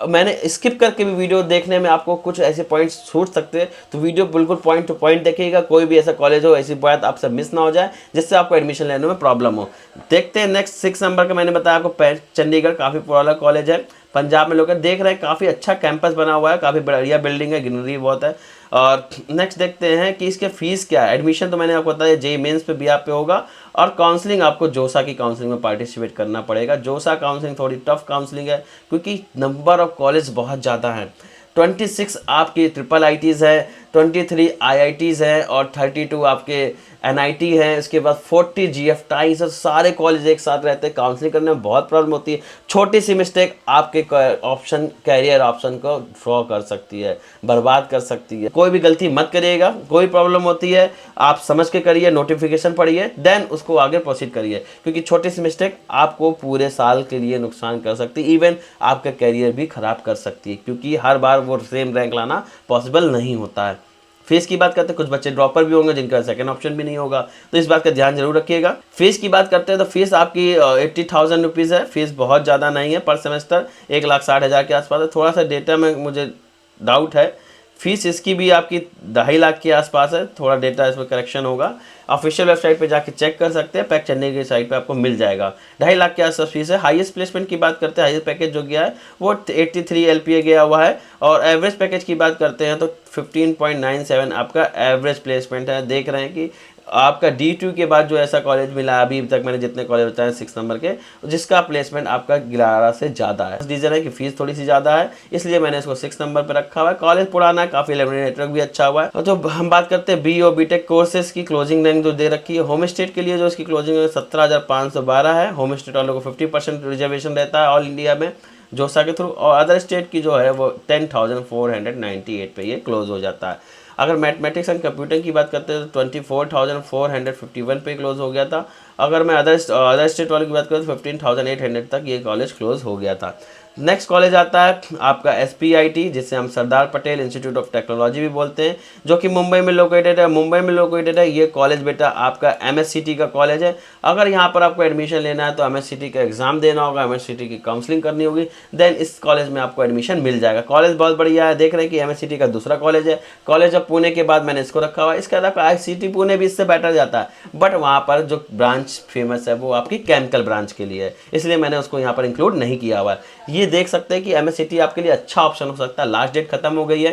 मैंने स्किप करके भी वीडियो देखने में आपको कुछ ऐसे पॉइंट्स छूट सकते हैं, तो वीडियो बिल्कुल पॉइंट टू पॉइंट देखिएगा। कोई भी ऐसा कॉलेज हो, ऐसी बात आपसे मिस ना हो जाए जिससे आपको एडमिशन लेने में प्रॉब्लम हो। देखते हैं नेक्स्ट 6 नंबर का। मैंने बताया आपको चंडीगढ़ काफ़ी पुराना कॉलेज है, पंजाब में लोग देख रहे हैं, काफ़ी अच्छा कैंपस बना हुआ है, काफ़ी बढ़िया बिल्डिंग है, ग्रीनरी बहुत है। और नेक्स्ट देखते हैं कि इसके फीस क्या है। एडमिशन तो मैंने आपको बताया JEE मेंस पे भी आप पे होगा, और काउंसलिंग आपको जोसा की काउंसलिंग में पार्टिसिपेट करना पड़ेगा। जोसा काउंसलिंग थोड़ी टफ काउंसलिंग है क्योंकि नंबर ऑफ कॉलेज बहुत ज़्यादा हैं। 26 आपकी IIITs है, 23 IITs है, और 32 आपके NIT है। इसके बाद 40 GFTIs है। सारे कॉलेज एक साथ रहते हैं, काउंसलिंग करने में बहुत प्रॉब्लम होती है। छोटी सी मिस्टेक आपके ऑप्शन, कैरियर ऑप्शन को ड्रॉ कर सकती है, बर्बाद कर सकती है। कोई भी गलती मत करिएगा, कोई प्रॉब्लम होती है आप समझ के करिए, नोटिफिकेशन पढ़िए, देन उसको आगे प्रोसीड करिए, क्योंकि छोटी सी मिस्टेक आपको पूरे साल के लिए नुकसान कर सकती है, इवन आपका कैरियर भी खराब कर सकती है, क्योंकि हर बार वो सेम रैंक लाना पॉसिबल नहीं होता है। फीस की बात करते हैं, कुछ बच्चे ड्रॉपर भी होंगे जिनका सेकंड ऑप्शन भी नहीं होगा, तो इस बात का ध्यान जरूर रखिएगा। फीस की बात करते हैं तो फीस आपकी 80,000 रुपीज़ है। फीस बहुत ज़्यादा नहीं है पर सेमेस्टर, 1,60,000 के आसपास है। थोड़ा सा डेटा में मुझे डाउट है, फीस इसकी भी आपकी 2.5 लाख के आसपास है। थोड़ा डेटा इसमें करेक्शन होगा, ऑफिशियल वेबसाइट पे जाके चेक कर सकते हैं, पैक चेन्नई की साइट पे आपको मिल जाएगा। 2.5 लाख के आसपास फीस है। हाईएस्ट प्लेसमेंट की बात करते हैं, हाईएस्ट पैकेज जो गया है वो 83 LPA गया हुआ है, और एवरेज पैकेज की बात करते हैं तो 15.97 आपका एवरेज प्लेसमेंट है। देख रहे हैं कि आपका D2 के बाद जो ऐसा कॉलेज मिला अभी तक मैंने जितने कॉलेज बताए 6 नंबर के, जिसका प्लेसमेंट आपका 11 से ज़्यादा है। रीज़न है कि फीस थोड़ी सी ज़्यादा है, इसलिए मैंने इसको 6 नंबर पर रखा हुआ है। कॉलेज पुराना है, काफ़ी लेवल नेटवर्क भी अच्छा हुआ है। तो हम बात करते हैं BE और BTech कोर्सेज की क्लोजिंग रैंक जो दे रखी है। होम स्टेट के लिए जो इसकी क्लोजिंग है 17,512 है। होम स्टेट वालों को 50% रिजर्वेशन रहता है ऑल इंडिया में जोसा के थ्रू, और अदर स्टेट की जो है वो 10,498 पे ये क्लोज हो जाता है। अगर मैथमेटिक्स एंड कंप्यूटर की बात करते हैं तो 24,451 पे क्लोज हो गया था। अगर मैं अदर स्टेट वालों की बात करूँ तो 15,800 तक ये कॉलेज क्लोज हो गया था। नेक्स्ट कॉलेज आता है आपका SPIT, जिसे हम Sardar Patel institute of technology भी बोलते हैं, जो कि मुंबई में लोकेटेड है। मुंबई में लोकेटेड है ये कॉलेज बेटा आपका MSCT का कॉलेज है। अगर यहाँ पर आपको एडमिशन लेना है तो MSCT का एग्जाम देना होगा, MSCT की काउंसलिंग करनी होगी, देन इस कॉलेज में आपको एडमिशन मिल जाएगा। कॉलेज बहुत बढ़िया है। देख रहे हैं कि MSCT का दूसरा कॉलेज है। कॉलेज ऑफ पुणे के बाद मैंने इसको रखा हुआ है। इसके अलावा ICT पुणे भी इससे बेटर जाता है, बट वहाँ पर जो ब्रांच फेमस है वो आपकी केमिकल ब्रांच के लिए है, इसलिए मैंने उसको यहाँ पर इंक्लूड नहीं किया हुआ है। ये देख सकते हैं कि MSCT आपके लिए अच्छा ऑप्शन हो सकता है। लास्ट डेट खत्म हो गई है,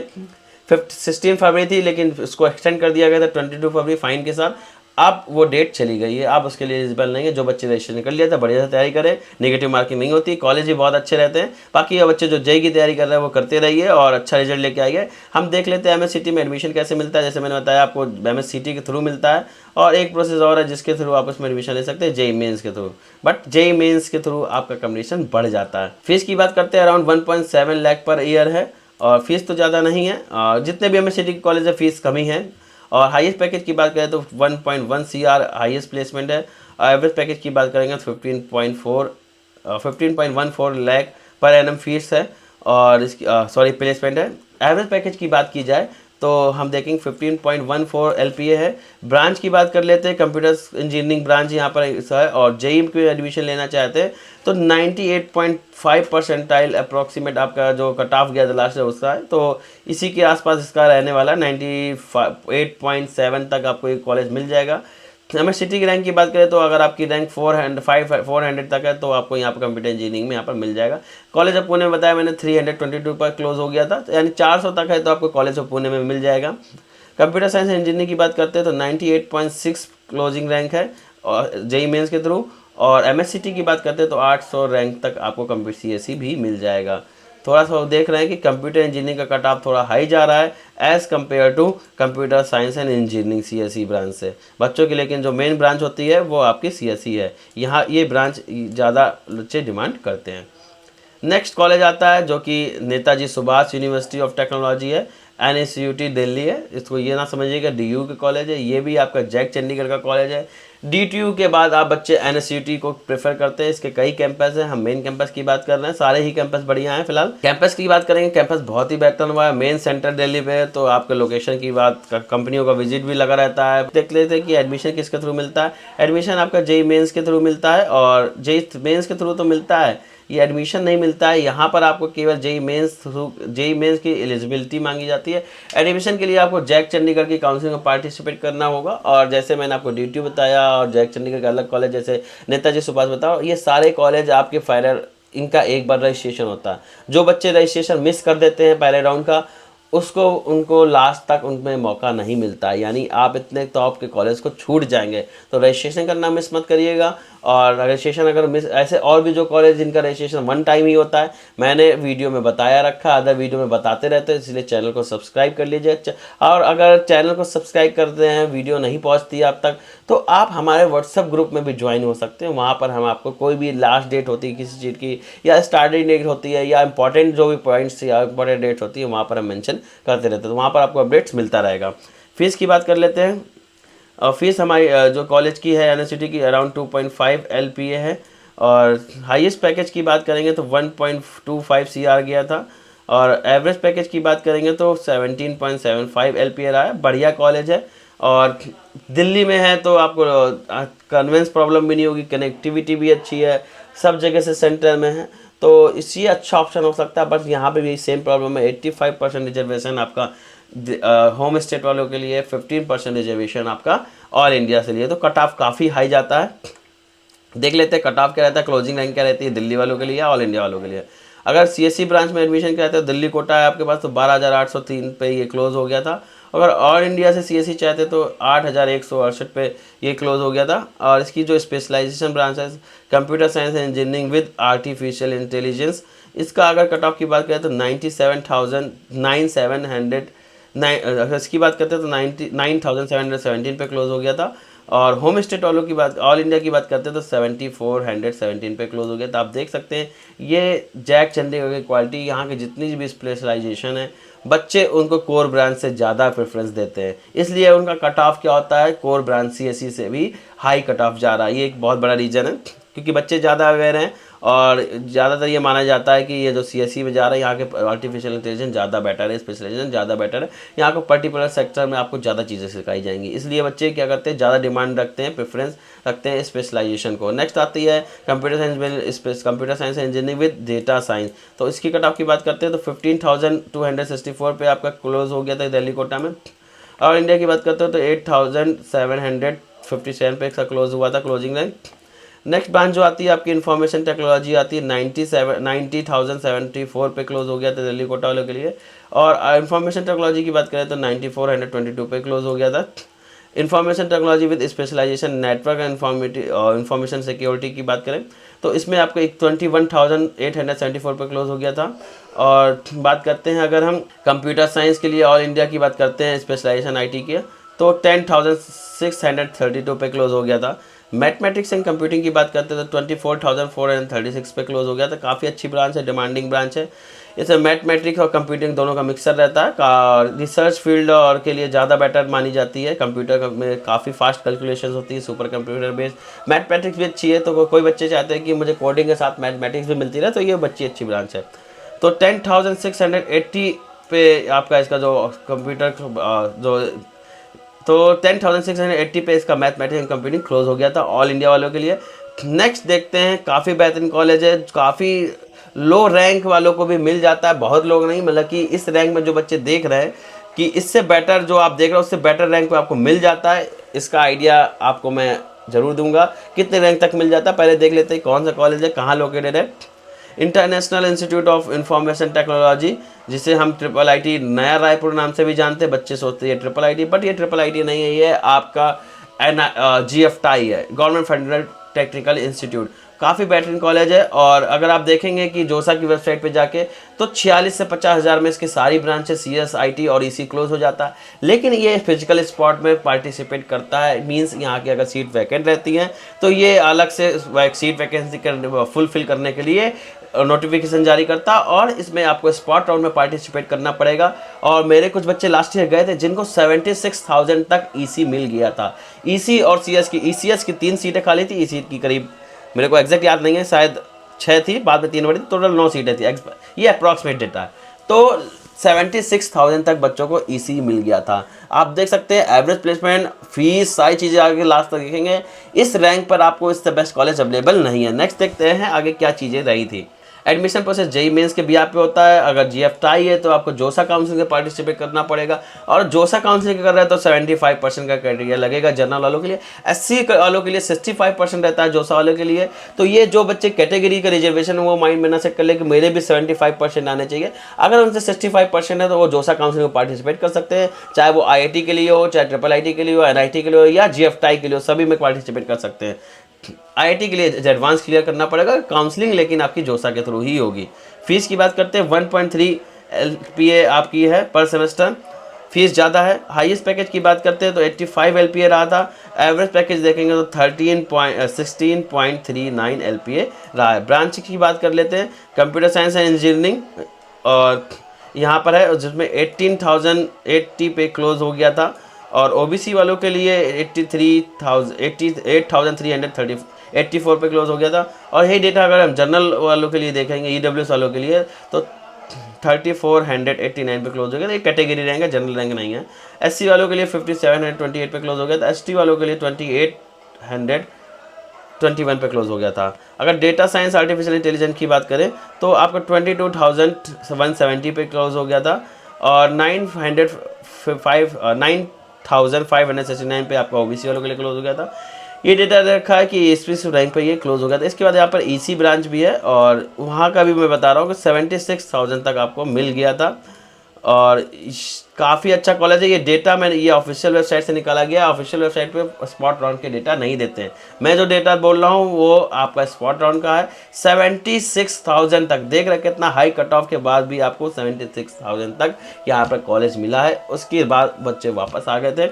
16 फरवरी थी, लेकिन उसको एक्सटेंड कर दिया गया था 22 फरवरी फाइन के साथ। अब वो डेट चली गई है, अब उसके लिए एलिजिबल नहीं है। जो बच्चे रजिस्ट्रेशन कर लिया था बढ़िया से तैयारी करें, नेगेटिव मार्किंग नहीं होती, कॉलेज भी बहुत अच्छे रहते हैं। बाकी ये बच्चे जो JEE की तैयारी कर रहे हैं वो करते रहिए और अच्छा रिजल्ट लेके आइए। हम देख लेते हैं MSCT में एडमिशन कैसे मिलता है। जैसे मैंने बताया आपको MSCT के थ्रू मिलता है, और एक प्रोसेस और है जिसके थ्रू आप उसमें एडमिशन ले सकते हैं, JEE मेंस के थ्रू, बट JEE मेंस के थ्रू आपका कॉम्पिटिशन बढ़ जाता है। फीस की बात करते हैं अराउंड 1.7 लाख पर ईयर है, और फीस तो ज़्यादा नहीं है। जितने भी MSCT कॉलेज है फीस कम ही है। और हाईएस्ट पैकेज की बात करें तो 1.1 CR हाईएस्ट प्लेसमेंट है। एवरेज पैकेज की बात करेंगे तो 15.14 लाख पर एनम फीस है, और इसकी प्लेसमेंट है। एवरेज पैकेज की बात की जाए तो हम देखेंगे 15.14 LPA है। ब्रांच की बात कर लेते हैं, कंप्यूटर इंजीनियरिंग ब्रांच यहाँ पर है, और JEE में एडमिशन लेना चाहते हैं तो 98.5 परसेंटाइल अप्रॉक्सीमेट आपका जो कट ऑफ गया था लास्ट उसका है, तो इसी के आसपास इसका रहने वाला 98.7 तक आपको एक कॉलेज मिल जाएगा। MSCT की रैंक की बात करें तो अगर आपकी रैंक 400 तक है तो आपको यहाँ पर कंप्यूटर इंजीनियरिंग में यहाँ पर मिल जाएगा। कॉलेज ऑफ पुणे में बताया मैंने 322 पर क्लोज हो गया था, तो यानी 400 तक है तो आपको कॉलेज ऑफ पुणे में मिल जाएगा। कंप्यूटर साइंस इंजीनियरिंग की बात करते हैं तो 98.6 क्लोजिंग रैंक है और JEE मेंस के थ्रू, और MSCT की बात करते हैं तो 800 रैंक तक आपको कंप्यूटर CSE भी मिल जाएगा। थोड़ा सा देख रहे हैं कि कंप्यूटर इंजीनियरिंग का कट ऑफ थोड़ा हाई जा रहा है as compared to computer science and engineering CSE branch से बच्चों की, लेकिन जो मेन ब्रांच होती है वो आपकी CSE है। यहाँ ये ब्रांच ज़्यादा बच्चे डिमांड करते हैं। नेक्स्ट कॉलेज आता है जो कि Netaji Subhash university of technology है। NSUT दिल्ली है, इसको ये ना समझिएगा DU के कॉलेज है, ये भी आपका जैक चंडीगढ़ का कॉलेज है। DTU के बाद आप बच्चे NSUT को प्रेफर करते हैं, इसके कई कैंपस हैं, हम मेन कैंपस की बात कर रहे हैं, सारे ही कैंपस बढ़िया हैं। फिलहाल कैंपस की बात करेंगे, कैंपस बहुत ही बेहतर हुआ है, मेन सेंटर दिल्ली पे है, तो आपके लोकेशन की बात, कंपनियों का विजिट भी लगा रहता है। देख लेते हैं कि एडमिशन किसके थ्रू मिलता है। एडमिशन आपका JEE मेंस के थ्रू मिलता है, और JEE मेंस के थ्रू तो मिलता है, ये एडमिशन नहीं मिलता है। यहाँ पर आपको केवल JEE मेंस की एलिजिबिलिटी मांगी जाती है। एडमिशन के लिए आपको जैक चंडीगढ़ की काउंसिलिंग में पार्टिसिपेट करना होगा, और जैसे मैंने आपको DTU बताया और जैक चंडीगढ़ का अलग कॉलेज जैसे नेताजी सुभाष बताओ, ये सारे कॉलेज आपके फाइनल, इनका एक बार रजिस्ट्रेशन होता है। जो बच्चे रजिस्ट्रेशन मिस कर देते हैं पहले राउंड का, उसको उनको लास्ट तक उनमें मौका नहीं मिलता है, यानी आप इतने टॉप के कॉलेज को छूट जाएंगे। तो रजिस्ट्रेशन करना मिस मत करिएगा। और रजिस्ट्रेशन अगर मिस, ऐसे और भी जो कॉलेज जिनका रजिस्ट्रेशन 1 टाइम ही होता है, मैंने वीडियो में बताया रखा, अदर वीडियो में बताते रहते हैं, इसलिए चैनल को सब्सक्राइब कर लीजिए। और अगर चैनल को सब्सक्राइब करते हैं, वीडियो नहीं पहुंचती है आप तक, तो आप हमारे व्हाट्सएप ग्रुप में भी ज्वाइन हो सकते हैं। वहाँ पर हम आपको कोई भी लास्ट डेट होती है किसी चीज़ की, या स्टार्टिंग डेट होती है, या इंपॉर्टेंट जो भी पॉइंट्स या इंपॉर्टेंट डेट होती है, वहाँ पर हम मेंशन करते रहते हैं, तो वहाँ पर आपको अपडेट्स मिलता रहेगा। फीस की बात कर लेते हैं। फीस हमारी जो कॉलेज की है NSUT की अराउंड 2.5 LPA है, और हाईएस्ट पैकेज की बात करेंगे तो 1.25 CR गया था, और एवरेज पैकेज की बात करेंगे तो 17.75 LPA रहा है। बढ़िया कॉलेज है, और दिल्ली में है तो आपको कन्वेंस प्रॉब्लम भी नहीं होगी, कनेक्टिविटी भी अच्छी है, सब जगह से सेंटर में है, तो इसलिए अच्छा ऑप्शन हो सकता है। बस यहाँ पे भी सेम प्रॉब्लम है, 85% रिजर्वेशन आपका होम स्टेट वालों के लिए, 15% रिजर्वेशन आपका ऑल इंडिया से लिए, तो कट ऑफ काफ़ी हाई जाता है। देख लेते हैं कट ऑफ क्या रहता है, क्लोजिंग रैंक क्या रहती है दिल्ली वालों के लिए, ऑल इंडिया वालों के लिए। अगर CSE ब्रांच में एडमिशन क्या रहता है, दिल्ली कोटा है आपके पास, तो 12,803 पे ये क्लोज हो गया था। अगर ऑल इंडिया से CSE चाहते तो 8,168 पे ये क्लोज हो गया था। और इसकी जो स्पेशलाइजेशन ब्रांच है, computer science and engineering with artificial intelligence, इसका अगर कट ऑफ की बात करें तो 97,900 अगर इसकी बात करते हैं तो 99,717 पे क्लोज हो गया था। और होम स्टेट वालों की बात, ऑल इंडिया की बात करते हैं तो 7,417 पे क्लोज हो गया। तो आप देख सकते हैं ये जैक चंडीगढ़ की क्वालिटी, यहाँ की जितनी भी स्पेशलाइजेशन है, बच्चे उनको कोर ब्रांच से ज़्यादा प्रेफरेंस देते हैं, इसलिए उनका कट ऑफ क्या होता है, कोर ब्रांच CSE से भी हाई कट ऑफ जा रहा है। ये एक बहुत बड़ा रीज़न है, क्योंकि बच्चे ज़्यादा अवेयर हैं, और ज़्यादातर ये माना जाता है कि ये जो CSE में जा रहा है, यहाँ के आर्टिफिशियल इंटेलिजेंस ज़्यादा बेटर है, स्पेशलाइजेशन ज़्यादा बेटर है, यहाँ को पर्टिकुलर सेक्टर में आपको ज़्यादा चीज़ें सिखाई जाएंगी, इसलिए बच्चे क्या करते हैं, ज़्यादा डिमांड रखते हैं, प्रेफरेंस रखते हैं स्पेशलाइजेशन को। नेक्स्ट आती है computer science engineering with data science, तो इसकी कट ऑफ की बात करते हैं तो 15,264 पे आपका क्लोज हो गया था दिल्ली कोटा में। और इंडिया की बात करते हो तो 8,757 पे इसका क्लोज हुआ था, क्लोजिंग रैंक। नेक्स्ट ब्रांच जो आती है आपकी इंफॉर्मेशन टेक्नोलॉजी आती है, 90,074 पे क्लोज हो गया था दिल्ली कोटा वालों के लिए। और इंफॉर्मेशन टेक्नोलॉजी की बात करें तो 9422 पे क्लोज हो गया था। Information technology with specialisation network and information security की बात करें तो इसमें आपको 21,874 पे क्लोज हो गया था। और बात करते हैं अगर हम कंप्यूटर साइंस के लिए ऑल इंडिया की बात करते हैं स्पेशलाइजेशन IT की, तो 10,632 पे क्लोज हो गया था। मैथमेटिक्स एंड कंप्यूटिंग की बात करते हैं तो 24,436 पे क्लोज हो गया था। काफ़ी अच्छी ब्रांच है, डिमांडिंग ब्रांच है। इसमें मैथमेटिक्स और कंप्यूटिंग दोनों का मिक्सर रहता है। रिसर्च फील्ड और के लिए ज़्यादा बेटर मानी जाती है। कंप्यूटर में काफ़ी फास्ट कैलकुलेशंस होती है, सुपर कंप्यूटर बेस्ड। मैथमेटिक्स भी अच्छी है, तो कोई बच्चे चाहते हैं कि मुझे कोडिंग के साथ मैथमेटिक्स भी मिलती रहे, तो ये बच्ची अच्छी ब्रांच है। तो 10,680 पे आपका इसका जो कंप्यूटर जो तो 10,680 पे इसका मैथमेटिक्स एंड कंप्यूटिंग क्लोज हो गया था ऑल इंडिया वालों के लिए। नेक्स्ट देखते हैं, काफ़ी बेहतरीन कॉलेज है, काफ़ी लो रैंक वालों को भी मिल जाता है, बहुत लोग नहीं, मतलब कि इस रैंक में जो बच्चे देख रहे हैं कि इससे बेटर जो आप देख रहे हो उससे बेटर रैंक में आपको मिल जाता है, इसका आइडिया आपको मैं ज़रूर दूंगा। कितने रैंक तक मिल जाता है पहले देख लेते हैं कौन सा कॉलेज है, कहाँ लोकेटेड है। International institute of information technology, जिसे हम IIIT नया रायपुर नाम से भी जानते हैं। बच्चे सोचते हैं IIIT, बट ये IIIT नहीं है, ये आपका GFTI है, गवर्नमेंट फंडेड टेक्निकल इंस्टीट्यूट। काफ़ी बेहतरीन कॉलेज है। और अगर आप देखेंगे कि जोसा की वेबसाइट पे जाके तो 46 से 50 हज़ार में इसकी सारी ब्रांचेस CS IT और EC क्लोज हो जाता है। लेकिन ये फिजिकल स्पॉट में पार्टिसिपेट करता है, मींस यहाँ की अगर सीट वैकेंट रहती हैं तो ये अलग से सीट वैकेंसी फुलफिल करने के लिए नोटिफिकेशन जारी करता और इसमें आपको स्पॉट राउंड में पार्टिसिपेट करना पड़ेगा। और मेरे कुछ बच्चे लास्ट ईयर गए थे जिनको 76,000 तक EC मिल गया था। EC और CS की, ECS की 3 सीटें खाली थी, EC की करीब मेरे को एग्जैक्ट याद नहीं है, शायद 6 थी, बाद में 3 बढ़ी, टोटल 9 सीटें थी, ये अप्रॉक्सीमेट डेटा है। तो 76,000 तक बच्चों को EC मिल गया था। आप देख सकते हैं एवरेज प्लेसमेंट, फीस, सारी चीज़ें आगे लास्ट तक देखेंगे। इस रैंक पर आपको इससे बेस्ट कॉलेज अवेलेबल नहीं है। नेक्स्ट देखते हैं आगे क्या चीज़ें रही थी। एडमिशन प्रोसेस JEE मेंस के बिहाफ पे होता है। अगर GFTI है तो आपको जोसा काउंसिलिंग में पार्टिसिपेट करना पड़ेगा, और जोसा काउंसिलिंग कर रहे हैं तो 75% का क्राइटेरिया लगेगा जनरल वालों के लिए। SC वालों के लिए 65% रहता है जोसा वालों के लिए। तो ये जो बच्चे कैटेगरी का रिजर्वेशन वो माइंड में ना सेट कर ले कि मेरे भी 75% आने चाहिए। अगर उनसे 65% है तो वो जोसा काउंसिलिंग में पार्टिसिपेट कर सकते हैं, चाहे वो IIT के लिए हो, चाहे IIIT के लिए हो, NIT के लिए हो या GFTI के लिए हो, सभी में पार्टिसिपेट कर सकते हैं। IIT के लिए एडवांस क्लियर करना पड़ेगा काउंसलिंग, लेकिन आपकी जोसा के थ्रू ही होगी। फीस की बात करते हैं 1.3 LPA आपकी है पर सेमेस्टर, फीस ज़्यादा है। हाईएस्ट पैकेज की बात करते हैं तो 85 LPA रहा था। एवरेज पैकेज देखेंगे तो 16.39 LPA रहा है। ब्रांच की बात कर लेते हैं, कंप्यूटर साइंस एंड इंजीनियरिंग, और यहाँ पर है जिसमें 18,080 पे क्लोज हो गया था। और OBC वालों के लिए 84 पे क्लोज हो गया था। और यही डेटा अगर हम जनरल वालों के लिए देखेंगे, EWS वालों के लिए, तो 3489 पे क्लोज हो गया था। ये कैटेगरी रैंक है, जनरल रैंक नहीं है। SC वालों के लिए 5728 पे क्लोज हो गया था। ST वालों के लिए 2821 पे क्लोज हो गया था। अगर डेटा साइंस आर्टिफिशियल इंटेलिजेंस की बात करें तो आपको 22,170 पे क्लोज हो गया था। और 9,569 पे आपका OBC वालों के लिए क्लोज हो गया था। ये डेटा रखा है कि इस रैंक पे ये क्लोज हो गया था। इसके बाद यहाँ पर EC ब्रांच भी है, और वहाँ का भी मैं बता रहा हूँ कि 76,000 तक आपको मिल गया था। और काफ़ी अच्छा कॉलेज है। ये डेटा मैंने ये ऑफिशियल वेबसाइट से निकाला गया। ऑफिशियल वेबसाइट पे स्पॉट राउंड के डेटा नहीं देते हैं। मैं जो डेटा बोल रहा हूँ वो आपका स्पॉट राउंड का है। 76,000 तक देख रहे, कितना हाई कट ऑफ के बाद भी आपको 76,000 तक यहाँ पर कॉलेज मिला है। उसके बाद बच्चे वापस आ गए थे।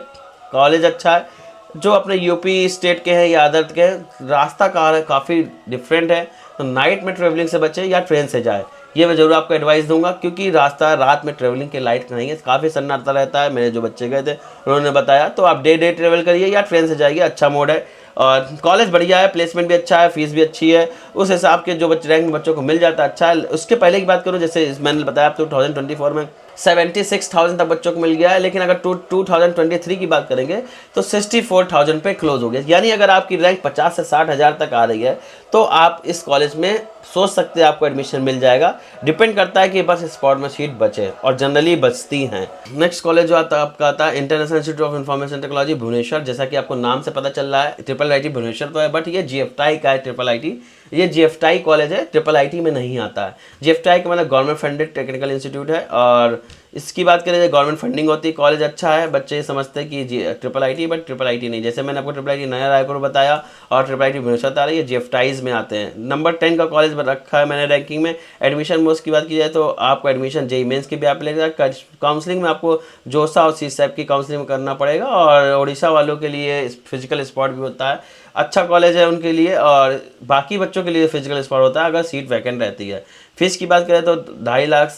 कॉलेज अच्छा है। जो अपने यूपी स्टेट के हैं या अदर के हैं, रास्ता कहाँ है काफ़ी डिफरेंट है, तो नाइट में ट्रेवलिंग से बचे या ट्रेन से जाए, ये मैं ज़रूर आपको एडवाइस दूंगा, क्योंकि रास्ता रात में ट्रेवलिंग के लाइट नहीं है, काफ़ी सन्नाटा रहता है। मेरे जो बच्चे गए थे उन्होंने बताया। तो आप डे ट्रेवल करिए या ट्रेन से जाइए, अच्छा मोड है। और कॉलेज बढ़िया है, प्लेसमेंट भी अच्छा है, फीस भी अच्छी है, उस हिसाब के जो रैंक में बच्चों को मिल जाता है, अच्छा है। उसके पहले की बात करूँ, जैसे मैंने बताया आप 2024 में 76,000 तक बच्चों को मिल गया है। लेकिन अगर 2023 की बात करेंगे तो 64,000 पे क्लोज हो गया। यानी अगर आपकी रैंक 50 से 60 हज़ार तक आ रही है तो आप इस कॉलेज में सोच सकते हैं आपको एडमिशन मिल जाएगा। डिपेंड करता है कि बस स्पॉट में सीट बचे, और जनरली बचती हैं। नेक्स्ट कॉलेज जो आपका आता है international institute of information technology Bhubaneswar. जैसा कि आपको नाम से पता चल रहा है, IIIT भुवनेश्वर तो है, बट ये GFTI का है। IIIT ये GFTI कॉलेज है, IIIT में नहीं आता है। GFTI का मतलब गवर्नमेंट फंडेड टेक्निकल इंस्टीट्यूट है, और इसकी बात करें तो गवर्नमेंट फंडिंग होती है। कॉलेज अच्छा है, बच्चे समझते हैं कि IIIT, बट IIIT नहीं। जैसे मैंने आपको IIIT नया रायपुर बताया और IIIT भुवनेश्वर आ रही है, GFTIs में आते हैं। नंबर 10 का कॉलेज रखा है मैंने रैंकिंग में। एडमिशन मोड्स की बात की जाए तो आपको एडमिशन JEE मेंस के भी आप लेगा। काउंसलिंग में आपको जोसा और CSAP की काउंसलिंग करना पड़ेगा, और उड़ीसा वालों के लिए फिजिकल स्पॉट भी होता है। अच्छा कॉलेज है उनके लिए, और बाकी बच्चों के लिए फिजिकल स्पॉट होता है अगर सीट वैकेंट रहती है। फीस की बात करें तो 2.5 लाख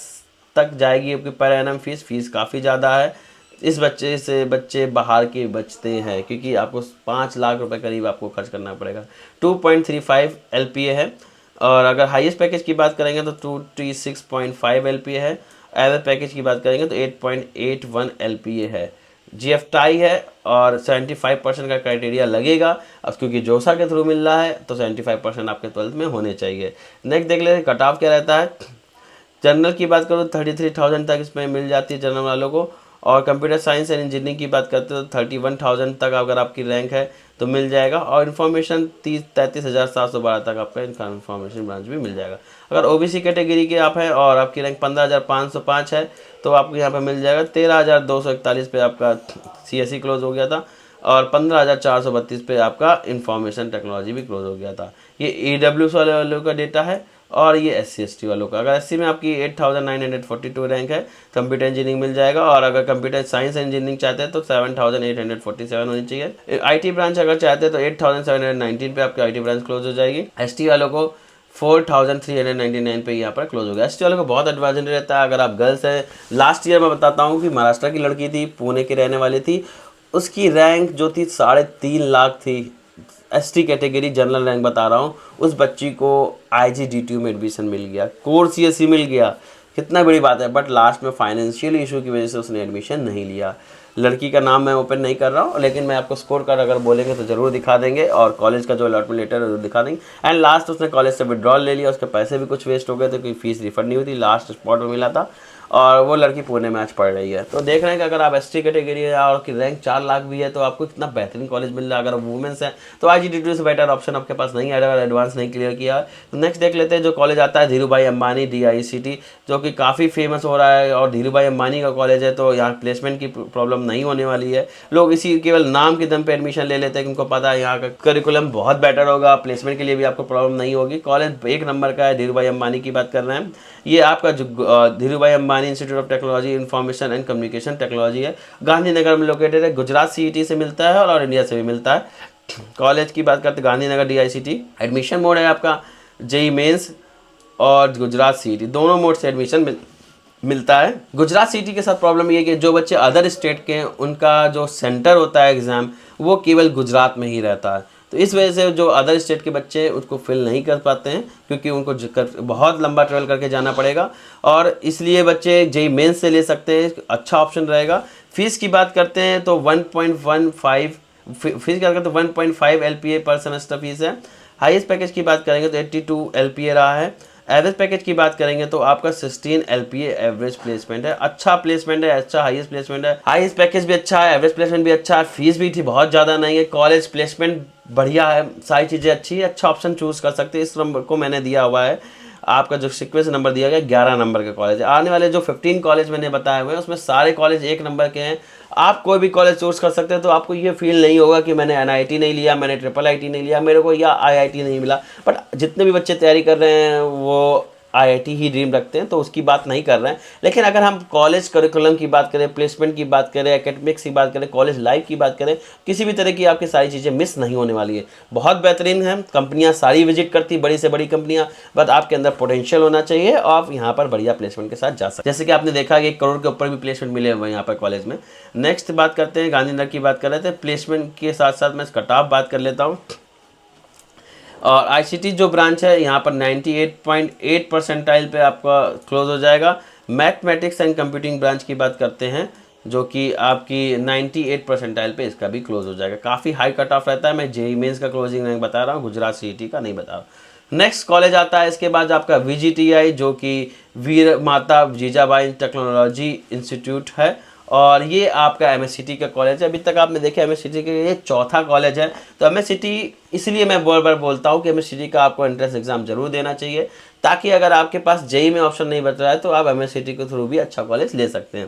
तक जाएगी आपकी पर एनम फीस काफ़ी ज़्यादा है। इस बच्चे से बच्चे बाहर के बचते हैं, क्योंकि आपको 5 लाख रुपए करीब आपको खर्च करना पड़ेगा। 2.35 LPA है। और अगर हाईएस्ट पैकेज की बात करेंगे तो 236.5 LPA है। एवरेज पैकेज की बात करेंगे तो 8.81 LPA है। GFTI है, और 75% का क्राइटेरिया लगेगा। अब क्योंकि जोसा के थ्रू मिल रहा है तो 75% आपके 12th में होने चाहिए। नेक्स्ट देख लेते हैं कट ऑफ क्या रहता है। जनरल की बात करो तो 33,000 तक इसमें मिल जाती है जनरल वालों को। और कंप्यूटर साइंस एंड इंजीनियरिंग की बात करते हैं तो 31,000 तक अगर आपकी रैंक है तो मिल जाएगा। और इन्फॉर्मेशन 33,712 तक आपका इन्फॉर्मेशन ब्रांच भी मिल जाएगा। अगर OBC कैटेगरी के आप हैं और आपकी रैंक 15,505 है तो आपको यहाँ पर मिल जाएगा 13,241 पे आपका CSE क्लोज हो गया था। और 15,432 पे आपका इंफॉर्मेशन टेक्नोलॉजी भी क्लोज हो गया था। ये EWS वालों का डेटा है और ये SC ST वालों का। अगर SC में आपकी 8,942 रैंक है, कंप्यूटर इंजीनियरिंग मिल जाएगा। और अगर कंप्यूटर साइंस इंजीनियरिंग चाहते हैं तो 7,847 होनी चाहिए। IT ब्रांच अगर चाहते हैं तो 8,719 पे आपकी IT ब्रांच क्लोज हो जाएगी। ST वालों को 4,399 पे यहाँ पर क्लोज हो गया। ST वालों को बहुत एडवांटेज रहता है। अगर आप गर्ल्स हैं, लास्ट ईयर मैं बताता हूँ कि महाराष्ट्र की लड़की थी, पुणे की रहने वाली थी, उसकी रैंक जो थी 3.5 लाख थी। ST कैटेगरी जनरल रैंक बता रहा हूँ। उस बच्ची को IGDTU में एडमिशन मिल गया, कोर CSE मिल गया, कितना बड़ी बात है। बट लास्ट में फाइनेंशियल इशू की वजह से उसने एडमिशन नहीं लिया। लड़की का नाम मैं ओपन नहीं कर रहा हूँ, लेकिन मैं आपको स्कोर कार्ड अगर बोलेंगे तो ज़रूर दिखा देंगे, और कॉलेज का जो अलॉटमेंट लेटर है वो दिखा देंगे। एंड लास्ट उसने कॉलेज से विड्रॉल ले लिया, उसके पैसे भी कुछ वेस्ट हो गए थे, कोई फीस रिफंड नहीं हुई थी, लास्ट स्पॉट में मिला था। और वो लड़की पुणे में आज पढ़ रही है। तो देख रहे हैं कि अगर आप ST कैटेगरी है और की रैंक 4 लाख भी है तो आपको इतना बेहतरीन कॉलेज मिल रहा है। अगर वुमेंस है तो IGDTU से बेटर ऑप्शन आपके पास नहीं है अगर एडवांस नहीं क्लियर किया। तो नेक्स्ट देख लेते हैं जो कॉलेज आता है, धीरू भाई अंबानी DICT, जो कि काफ़ी फेमस हो रहा है और धीरू भाई अंबानी का कॉलेज है, तो यहाँ प्लेसमेंट की प्रॉब्लम नहीं होने वाली है। लोग इसी केवल नाम के दम पे एडमिशन ले लेते हैं कि उनको पता है यहाँ का करिकुलम बहुत बेटर होगा, प्लेसमेंट के लिए भी आपको प्रॉब्लम नहीं होगी। कॉलेज एक नंबर का है, धीरू भाई अंबानी की बात कर रहे हैं। ये आपका जो धीरू भाई Ambani institute of technology information and communication technology है, गांधीनगर में लोकेटेड है। गुजरात CET से मिलता है और इंडिया से भी मिलता है। कॉलेज की बात करते हैं गांधीनगर DICT। एडमिशन मोड है आपका JEE मेंस और गुजरात CET, दोनों मोड से एडमिशन मिलता है। गुजरात CET के साथ प्रॉब्लम ये है कि जो बच्चे अदर स्टेट के हैं उनका जो सेंटर होता है एग्ज़ाम, वो केवल गुजरात में ही रहता है। तो इस वजह से जो अदर स्टेट के बच्चे हैं उसको फिल नहीं कर पाते हैं, क्योंकि उनको बहुत लंबा ट्रेवल करके जाना पड़ेगा। और इसलिए बच्चे JEE मेंस से ले सकते हैं, अच्छा ऑप्शन रहेगा। फीस की बात करते हैं तो 1.15 फीस क्या करते हैं, 1.5 LPA पर सेमेस्टर फीस है। हाईएस्ट पैकेज की बात करेंगे तो 82 LPA रहा है। एवरेज पैकेज की बात करेंगे तो आपका 16 LPA एवरेज प्लेसमेंट है। अच्छा प्लेसमेंट है, अच्छा हाईएस्ट प्लेसमेंट है, हाईएस्ट पैकेज भी अच्छा है, एवरेज प्लेसमेंट भी अच्छा है, फीस भी थी बहुत ज़्यादा नहीं है। कॉलेज प्लेसमेंट बढ़िया है, सारी चीज़ें अच्छी है, अच्छा ऑप्शन चूज़ कर सकते हैं। इस नंबर को मैंने दिया हुआ है, आपका जो सीक्वेंस नंबर दिया गया 11 नंबर का कॉलेज है। आने वाले जो 15 कॉलेज मैंने बताए हुए हैं उसमें सारे कॉलेज 1 नंबर के हैं। आप कोई भी कॉलेज चूज़ कर सकते हैं, तो आपको ये फील नहीं होगा कि मैंने NIT नहीं लिया, मैंने IIIT नहीं लिया, मेरे को या IIT नहीं मिला। बट जितने भी बच्चे तैयारी कर रहे हैं वो IIT ही ड्रीम रखते हैं, तो उसकी बात नहीं कर रहे हैं। लेकिन अगर हम कॉलेज करिकुलम की बात करें, प्लेसमेंट की बात करें, एकेडमिक्स की बात करें, कॉलेज लाइफ की बात करें, किसी भी तरह की आपकी सारी चीज़ें मिस नहीं होने वाली है। बहुत बेहतरीन है, कंपनियां सारी विजिट करती, बड़ी से बड़ी कंपनियां। बट आपके अंदर पोटेंशियल होना चाहिए और आप यहाँ पर बढ़िया प्लेसमेंट के साथ जा सकते हैं। जैसे कि आपने देखा कि 1 करोड़ के ऊपर भी प्लेसमेंट मिले हुए हैं यहाँ पर कॉलेज में। नेक्स्ट बात करते हैं, गांधीनगर की बात कर रहे थे, प्लेसमेंट के साथ साथ मैं कट ऑफ बात कर लेता हूँ। और ICT जो ब्रांच है यहाँ पर 98.8 परसेंटाइल पे आपका क्लोज हो जाएगा। मैथमेटिक्स एंड कंप्यूटिंग ब्रांच की बात करते हैं जो कि आपकी 98 परसेंटाइल पे इसका भी क्लोज हो जाएगा। काफ़ी हाई कट ऑफ रहता है। मैं JEE मेंस का क्लोजिंग रैंक बता रहा हूँ, गुजरात CET का नहीं बता रहा हूँ। नेक्स्ट कॉलेज आता है इसके बाद आपका VGTI, जो कि वीर माता जीजाबाई टेक्नोलॉजी इंस्टीट्यूट है, और ये आपका MSCT का कॉलेज है। अभी तक आपने देखा MSCT का ये चौथा कॉलेज है। तो MSCT इसलिए मैं बार बार बोलता हूँ कि MSCT का आपको एंट्रेंस एग्जाम जरूर देना चाहिए, ताकि अगर आपके पास JEE में ऑप्शन नहीं बच रहा है तो आप MSCT के थ्रू भी अच्छा कॉलेज ले सकते हैं।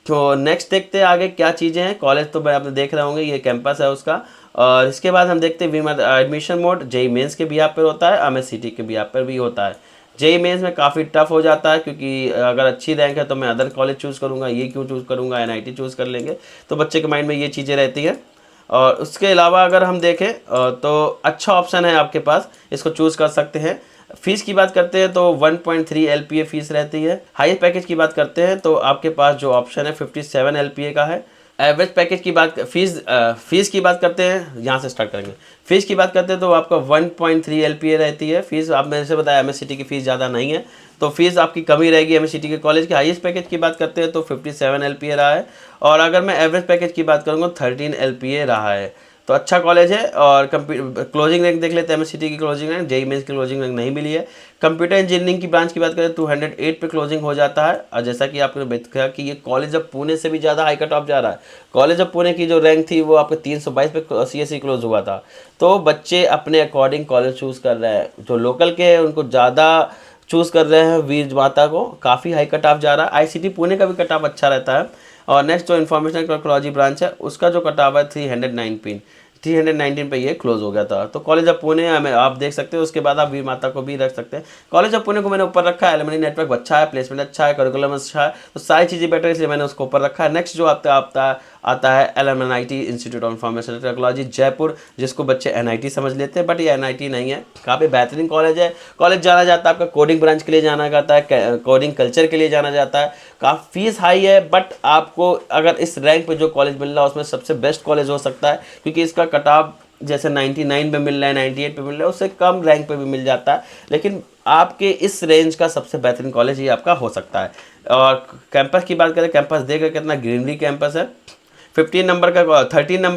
तो नेक्स्ट देखते हैं आगे क्या चीज़ें हैं। कॉलेज तो आप देख रहे होंगे, ये कैंपस है उसका। और इसके बाद हम देखते हैं एडमिशन मोड JEE मेंस के भी आप पर होता है, MSCT के भी आप पर भी होता है। JEE मेंस में काफ़ी टफ हो जाता है, क्योंकि अगर अच्छी रैंक है तो मैं अदर कॉलेज चूज़ करूँगा, ये क्यों चूज़ करूँगा, NIT चूज़ कर लेंगे। तो बच्चे के माइंड में ये चीज़ें रहती हैं। और उसके अलावा अगर हम देखें तो अच्छा ऑप्शन है आपके पास, इसको चूज़ कर सकते हैं। फीस की बात करते हैं तो 1.3 LPA फीस रहती है। हाईएस्ट पैकेज की बात करते हैं तो आपके पास जो ऑप्शन है 57 LPA का है। एवरेज पैकेज की बात फीस की बात करते हैं, यहाँ से स्टार्ट करेंगे। फीस की बात करते हैं तो आपका 1.3 LPA रहती है फीस। आप मैंने से बताया MSCT की फ़ीस ज़्यादा नहीं है, तो फीस आपकी कमी रहेगी MSCT के कॉलेज के। हाईएस्ट पैकेज की बात करते हैं तो 57 LPA रहा है। और अगर मैं एवरेज पैकेज की बात करूँगा 13 LPA रहा है। तो अच्छा कॉलेज है। और क्लोजिंग रैंक देख लेते हैं। MSCT की क्लोजिंग रैंक, JEE मेंस की क्लोजिंग रैंक नहीं मिली है। कंप्यूटर इंजीनियरिंग की ब्रांच की बात करें तो 208 पे क्लोजिंग हो जाता है। और जैसा कि आपने देखा कि ये कॉलेज अब पुणे से भी ज़्यादा हाई कट ऑफ जा रहा है। कॉलेज अब पुणे की जो रैंक थी वो आपके 322 पे CSE क्लोज हुआ था। तो बच्चे अपने अकॉर्डिंग कॉलेज चूज़ कर रहे हैं। जो लोकल के हैं उनको ज़्यादा चूज़ कर रहे हैं वीर माता को, काफ़ी हाई कट ऑफ जा रहा है। ICT पुणे का भी कट ऑफ अच्छा रहता है। और नेक्स्ट जो इन्फॉर्मेशन टेक्नोलॉजी ब्रांच है उसका जो कट ऑफ है 319 पे ये क्लोज हो गया था। तो कॉलेज ऑफ पुणे हमें आप देख सकते हो, उसके बाद आप वीर माता को भी रख सकते हैं। कॉलेज ऑफ पुणे को मैंने ऊपर रखा है, एलुमनी नेटवर्क अच्छा है, प्लेसमेंट अच्छा है, करिकुलम अच्छा है, तो सारी चीज़ें बेटर है इसलिए मैंने उसको ऊपर रखा है। नेक्स्ट जो आता है LMNIT institute of information technology Jaipur, जिसको बच्चे NIT समझ लेते हैं, बट ये NIT नहीं है। काफ़ी बेहतरीन कॉलेज है। कॉलेज जाना जाता है आपका कोडिंग ब्रांच के लिए जाना जाता है, कोडिंग कल्चर के लिए जाना जाता है। काफ़ी फीस हाई है, बट आपको अगर इस रैंक पे जो कॉलेज मिल रहा है उसमें सबसे बेस्ट कॉलेज हो सकता है, क्योंकि इसका कट ऑफ जैसे 99 पे मिल रहा है, 98 पे मिल रहा है, उससे कम रैंक पे भी मिल जाता है, लेकिन आपके इस रेंज का सबसे बेहतरीन कॉलेज ये आपका हो सकता है। और कैंपस की बात करें, कैंपस देखकर कितना ग्रीनरी कैंपस है। 13 नंबर का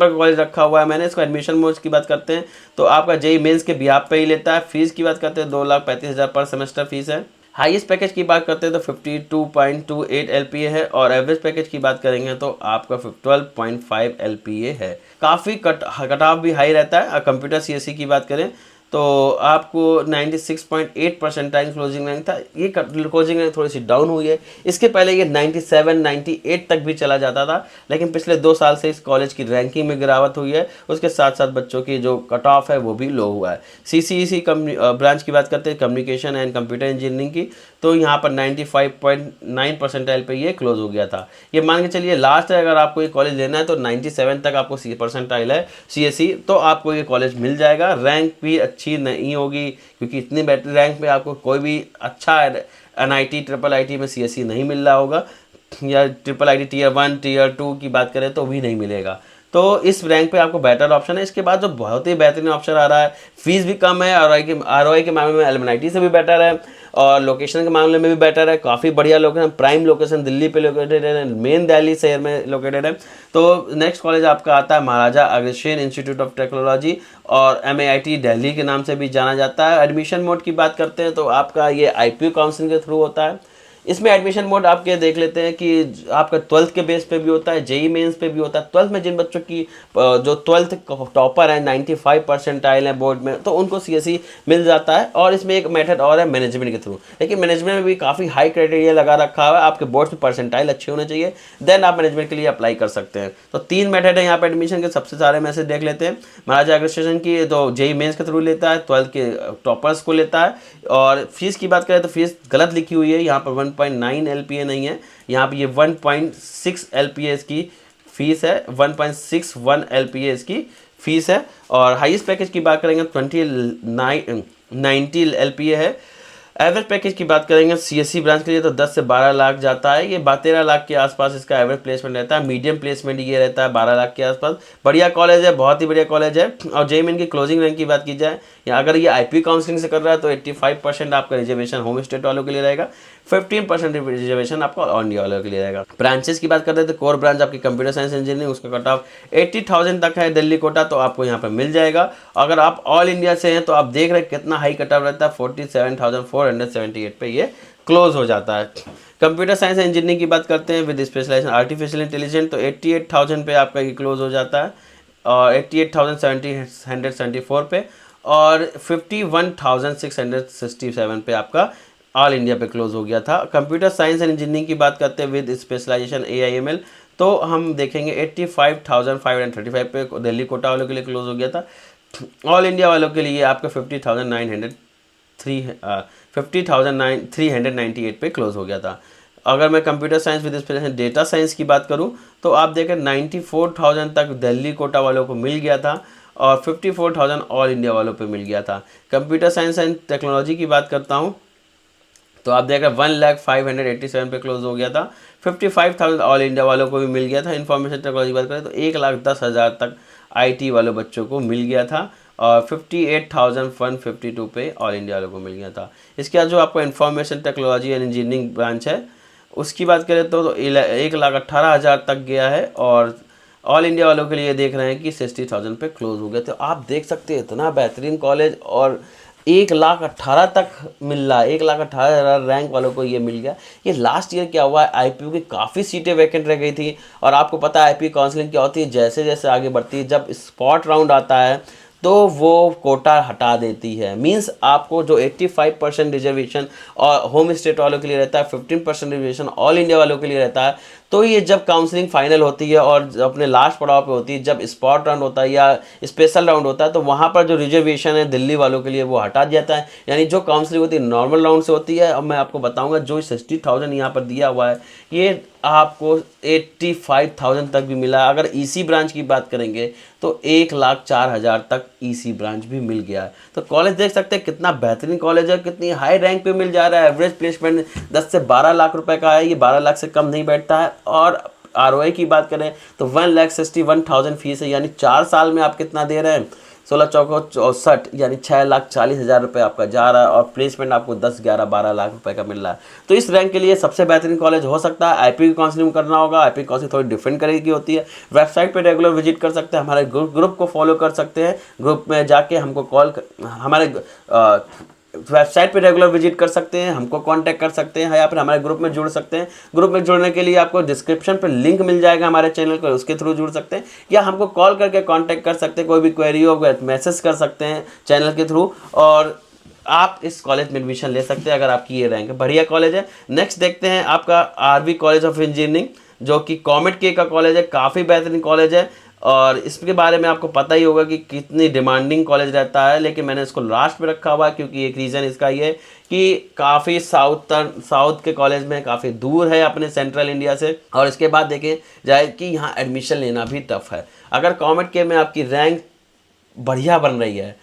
कॉलेज रखा हुआ है मैंने। इसको एडमिशन मोड्स की बात करते हैं तो आपका जेई मेंस के बिहाफ पे ही लेता है। फीस की बात करते हैं 2,35,000 पर सेमेस्टर फीस है। हाईएस्ट पैकेज की बात करते हैं तो 52.28 LPA है, और एवरेज पैकेज की बात करेंगे तो आपका 12.5 LPA है। काफ़ी कट ऑफ भी हाई रहता है। कंप्यूटर CSE की बात करें तो आपको 96.8 परसेंटाइल क्लोजिंग रैंक था। ये क्लोजिंग रैंक थोड़ी सी डाउन हुई है। इसके पहले ये 97, 98 तक भी चला जाता था, लेकिन पिछले 2 साल से इस कॉलेज की रैंकिंग में गिरावट हुई है। उसके साथ साथ बच्चों की जो कट ऑफ है वो भी लो हुआ है। CCEC ब्रांच की बात करते हैं, कम्युनिकेशन एंड कंप्यूटर इंजीनियरिंग की, तो यहाँ पर 95.9 परसेंटाइल पे ये क्लोज हो गया था। ये मान के चलिए लास्ट है, अगर आपको ये कॉलेज लेना है तो 97 तक आपको परसेंटाइल है CSE, तो आपको ये कॉलेज मिल जाएगा। रैंक भी अच्छी नहीं होगी, क्योंकि इतनी बेटर रैंक में आपको कोई भी अच्छा NIT IIIT में CSE नहीं मिल रहा होगा, या IIIT Tier 1 Tier 2 की बात करें तो भी नहीं मिलेगा। तो इस रैंक पे आपको बेटर ऑप्शन है। इसके बाद जो बहुत ही बेहतरीन ऑप्शन आ रहा है, फीस भी कम है, ROI के मामले में LMNIT से भी बेटर है, और लोकेशन के मामले में भी बेटर है। काफ़ी बढ़िया लोकेशन, प्राइम लोकेशन दिल्ली पे लोकेटेड है, मेन दिल्ली शहर में लोकेटेड है। तो नेक्स्ट कॉलेज आपका आता है Maharaja Agrasen institute of technology, और MAIT दिल्ली के नाम से भी जाना जाता है। एडमिशन मोड की बात करते हैं तो आपका ये IPU काउंसिलिंग के थ्रू होता है। इसमें एडमिशन मोड आपके देख लेते हैं कि आपका 12th के बेस पे भी होता है, जेई मेंस पे भी होता है। 12th में जिन बच्चों की जो 12th टॉपर है, 95 परसेंटाइल है बोर्ड में, तो उनको CSE मिल जाता है। और इसमें एक मेथड और है मैनेजमेंट के थ्रू, लेकिन मैनेजमेंट में भी काफ़ी हाई क्राइटेरिया लगा रखा हुआ है। आपके बोर्ड में परसेंटाइल अच्छे होने चाहिए, देन आप मैनेजमेंट के लिए अप्लाई कर सकते हैं। तो 3 मेथड है यहाँ पर एडमिशन के, सबसे सारे में से देख लेते हैं। महाराजा अग्रसेन की तो जेई मेंस के थ्रू लेता है, 12th के टॉपर्स को लेता है। और फीस की बात करें तो फीस गलत लिखी हुई है, यहाँ पर 1.9 LPA नहीं है, यहाँ पर ये 1.6 LPA इसकी फीस है, 1.61 LPA इसकी फीस है। और हाईएस्ट पैकेज की बात करेंगे 90 LPA है। एवरेज पैकेज की बात करेंगे CSE ब्रांच के लिए तो 10 से 12 लाख जाता है। ये 13 लाख के आसपास इसका एवरेज प्लेसमेंट रहता है। मीडियम प्लेसमेंट ये रहता है 12 लाख के आसपास। बढ़िया कॉलेज है, बहुत ही बढ़िया कॉलेज है। और जेईई मेन की क्लोजिंग रैंक की बात की जाए, या अगर ये IPU काउंसलिंग से कर रहा है तो 85% आपका रिजर्वेशन होम स्टेट वालों के लिए रहेगा, 15% रिजर्वेशन आपको ऑल इंडिया वालों के लिए रहेगा। ब्रांचेस की बात करते हैं तो कोर ब्रांच आपकी कंप्यूटर साइंस इंजीनियरिंग, उसका कट ऑफ 80,000 तक है दिल्ली कोटा, तो आपको यहाँ पर मिल जाएगा। अगर आप ऑल इंडिया से हैं तो आप देख रहे हैं कितना हाई कट ऑफ रहता है, 47,478 पे ये क्लोज हो जाता है। कंप्यूटर साइंस इंजीनियरिंग की बात करते हैं विद स्पेशलाइजेशन आर्टिफिशियल इंटेलिजेंस, तो 88,000 पे आपका ये क्लोज हो जाता है, और 88,774 पे, और 51,667 पे आपका ऑल इंडिया पे क्लोज हो गया था। कंप्यूटर साइंस एंड इंजीनियरिंग की बात करते हैं विद स्पेशलाइजेशन AIML, तो हम देखेंगे 85,535 पे दिल्ली कोटा वालों के लिए क्लोज हो गया था। ऑल इंडिया वालों के लिए आपका 50,398 पे क्लोज हो गया था। अगर मैं computer science with specialisation data science की बात करूं तो आप देखें 94,000 तक दिल्ली कोटा वालों को मिल गया था, और 54,000 ऑल इंडिया वालों पे मिल गया था। कंप्यूटर साइंस एंड टेक्नोलॉजी की बात करता हूं तो आप देखें 1,05,87 पे क्लोज हो गया था। 55,000 ऑल इंडिया वालों को भी मिल गया था। इन्फॉर्मेशन टेक्नोलॉजी की बात करें तो 1,10,000 तक IT वाले बच्चों को मिल गया था, और 58,152 पे ऑल इंडिया वालों को मिल गया था। इसके बाद जो आपको information technology and engineering branch है उसकी बात करें तो 1,18,000 तक गया है, और ऑल इंडिया वालों के लिए देख रहे हैं कि 60,000 पे क्लोज हो गया। तो आप देख सकते हैं इतना बेहतरीन कॉलेज, और 1,18,000 तक मिल रहा है, 1,18,000 रैंक वालों को ये मिल गया। ये लास्ट ईयर क्या हुआ है, IPU की काफ़ी सीटें वैकेंट रह गई थी, और आपको पता है IPU काउंसलिंग क्या होती है, जैसे जैसे आगे बढ़ती है, जब स्पॉट राउंड आता है तो वो कोटा हटा देती है। मींस आपको जो 85% रिजर्वेशन और होम स्टेट वालों के लिए रहता है, 15% रिजर्वेशन ऑल इंडिया वालों के लिए रहता है, तो ये जब काउंसलिंग फाइनल होती है और अपने लास्ट पड़ाव पे होती है, जब स्पॉट राउंड होता है या स्पेशल राउंड होता है, तो वहाँ पर जो रिजर्वेशन है दिल्ली वालों के लिए वो हटा दिया जाता है। यानी जो काउंसलिंग होती है नॉर्मल राउंड से होती है। अब मैं आपको बताऊंगा जो 60,000 यहाँ पर दिया हुआ है ये आपको 85,000 तक भी मिला। अगर ईसी ब्रांच की बात करेंगे तो 1,04,000 तक ईसी ब्रांच भी मिल गया है। तो कॉलेज देख सकते हैं कितना बेहतरीन कॉलेज है, कितनी हाई रैंक पे मिल जा रहा है। एवरेज प्लेसमेंट 10 से 12 लाख रुपए का है, ये 12 लाख से कम नहीं बैठता है। और आरओआई की बात करें तो 1,61,000 फीस है, यानी 4 साल में आप कितना दे रहे हैं, 16 चौको 64, यानी 6,40,000 रुपये आपका जा रहा है। और प्लेसमेंट आपको 10, 11, 12 लाख रुपए का मिल रहा है। तो इस रैंक के लिए सबसे बेहतरीन कॉलेज हो सकता है। आईपी की काउंसलिंग करना होगा, आईपी काउंसलिंग थोड़ी डिफरेंट तरीके की होती है। वेबसाइट पे रेगुलर विजिट कर सकते हैं, हमारे ग्रुप को फॉलो कर सकते हैं। ग्रुप में जाके हमको हमारे वेबसाइट पे रेगुलर विजिट कर सकते हैं, हमको कांटेक्ट कर सकते हैं या फिर हमारे ग्रुप में जुड़ सकते हैं। ग्रुप में जुड़ने के लिए आपको डिस्क्रिप्शन पे लिंक मिल जाएगा हमारे चैनल को, उसके थ्रू जुड़ सकते हैं या हमको कॉल करके कांटेक्ट कर सकते हैं। कोई भी क्वेरी हो मैसेज कर सकते हैं चैनल के थ्रू और आप इस कॉलेज में एडमिशन ले सकते हैं अगर आपकी ये रैंक है। बढ़िया कॉलेज है। नेक्स्ट देखते हैं आपका आरवी कॉलेज ऑफ इंजीनियरिंग, जो कि कॉमेट के का कॉलेज है। काफ़ी बेहतरीन कॉलेज है और इसके बारे में आपको पता ही होगा कि कितनी डिमांडिंग कॉलेज रहता है, लेकिन मैंने इसको लास्ट में रखा हुआ है क्योंकि एक रीज़न इसका ये है कि काफ़ी साउथ के कॉलेज में काफ़ी दूर है अपने सेंट्रल इंडिया से। और इसके बाद देखें जाए कि यहाँ एडमिशन लेना भी टफ है। अगर कॉमेट के में आपकी रैंक बढ़िया बन रही है,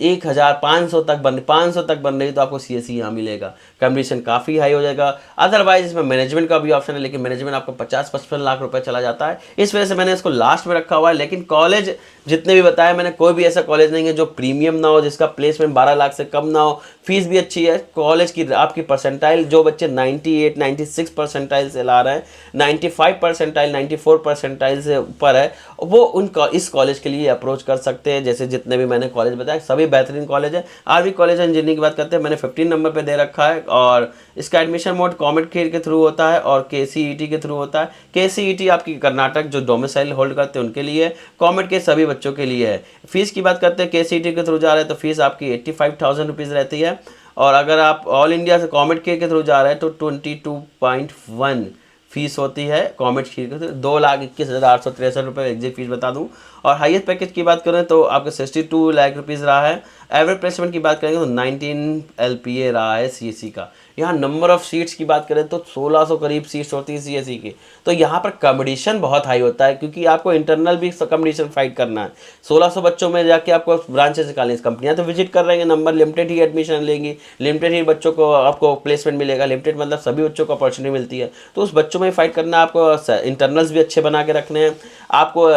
1,500 तक बन 500 तक बन रही तो आपको सीएससी यहाँ मिलेगा, कंपटीशन काफ़ी हाई हो जाएगा। अदरवाइज इसमें मैनेजमेंट का भी ऑप्शन है, लेकिन मैनेजमेंट आपको 50-55 लाख रुपए चला जाता है। इस वजह से मैंने इसको लास्ट में रखा हुआ है। लेकिन कॉलेज जितने भी बताया मैंने, कोई भी ऐसा कॉलेज नहीं है जो प्रीमियम ना हो, जिसका प्लेसमेंट 12 लाख से कम ना हो, फीस भी अच्छी है। कॉलेज की आपकी परसेंटाइल, जो बच्चे 98, 96 परसेंटाइल से ला रहे हैं, 95 परसेंटाइल, 94 परसेंटाइल से ऊपर है, वो इस कॉलेज के लिए अप्रोच कर सकते हैं। जैसे जितने भी मैंने कॉलेज बताया सभी बेहतरीन कॉलेज है। आरवी कॉलेज इंजीनियरिंग की बात करते हैं, मैंने 15 नंबर पे दे रखा है और इसका एडमिशन मोड कॉमेट के थ्रू होता है और केसीईटी के थ्रू होता है। केसीईटी आपकी कर्नाटक जो डोमिसाइल होल्ड करते हैं उनके लिए, कॉमेट के सभी बच्चों के लिए है। फीस की बात करते हैं, केसीईटी के थ्रू जा रहे हैं तो फीस आपकी 85,000 रुपीज़ रहती है। और अगर आप ऑल इंडिया से कॉमेट के थ्रू जा रहे हैं तो 22.1 फीस होती है। कॉमेट की 2,21,863 रुपये एग्जिट फीस बता दूं। और हाईएस्ट पैकेज की बात करें तो आपका 62 लाख रुपीज़ रहा है। एवरेज प्लेसमेंट की बात करेंगे तो 19 LPA रहा है सीएससी का। यहाँ नंबर ऑफ सीट्स की बात करें तो 1600 करीब सीट्स होती है सीएससी की। तो यहाँ पर कंपटीशन बहुत हाई होता है क्योंकि आपको इंटरनल भी कंपटीशन फाइट करना है। 1600 बच्चों में जाके आपको ब्रांचेस निकालनी, कंपनियाँ तो विजिट कर रहे हैं, नंबर लिमिटेड ही एडमिशन लेंगी, लिमिटेड ही बच्चों को आपको प्लेसमेंट मिलेगा। लिमिटेड मतलब सभी बच्चों को अपॉर्चुनिटी मिलती है, तो उस बच्चों में फाइट करना है। आपको इंटरनल्स भी अच्छे बना के रखने हैं, आपको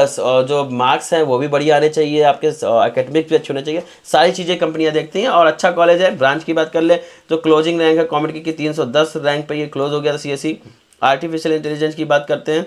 जो मार्क्स हैं वो भी बढ़िया आने चाहिए, आपके एकेडमिक्स भी अच्छे होने चाहिए। सारी चीज़ें कंपनियां देखती हैं और अच्छा कॉलेज है। ब्रांच की बात कर ले तो क्लोजिंग रैंक है कॉमेट की 310 रैंक पे ये क्लोज हो गया था सीएससी। आर्टिफिशियल इंटेलिजेंस की बात करते हैं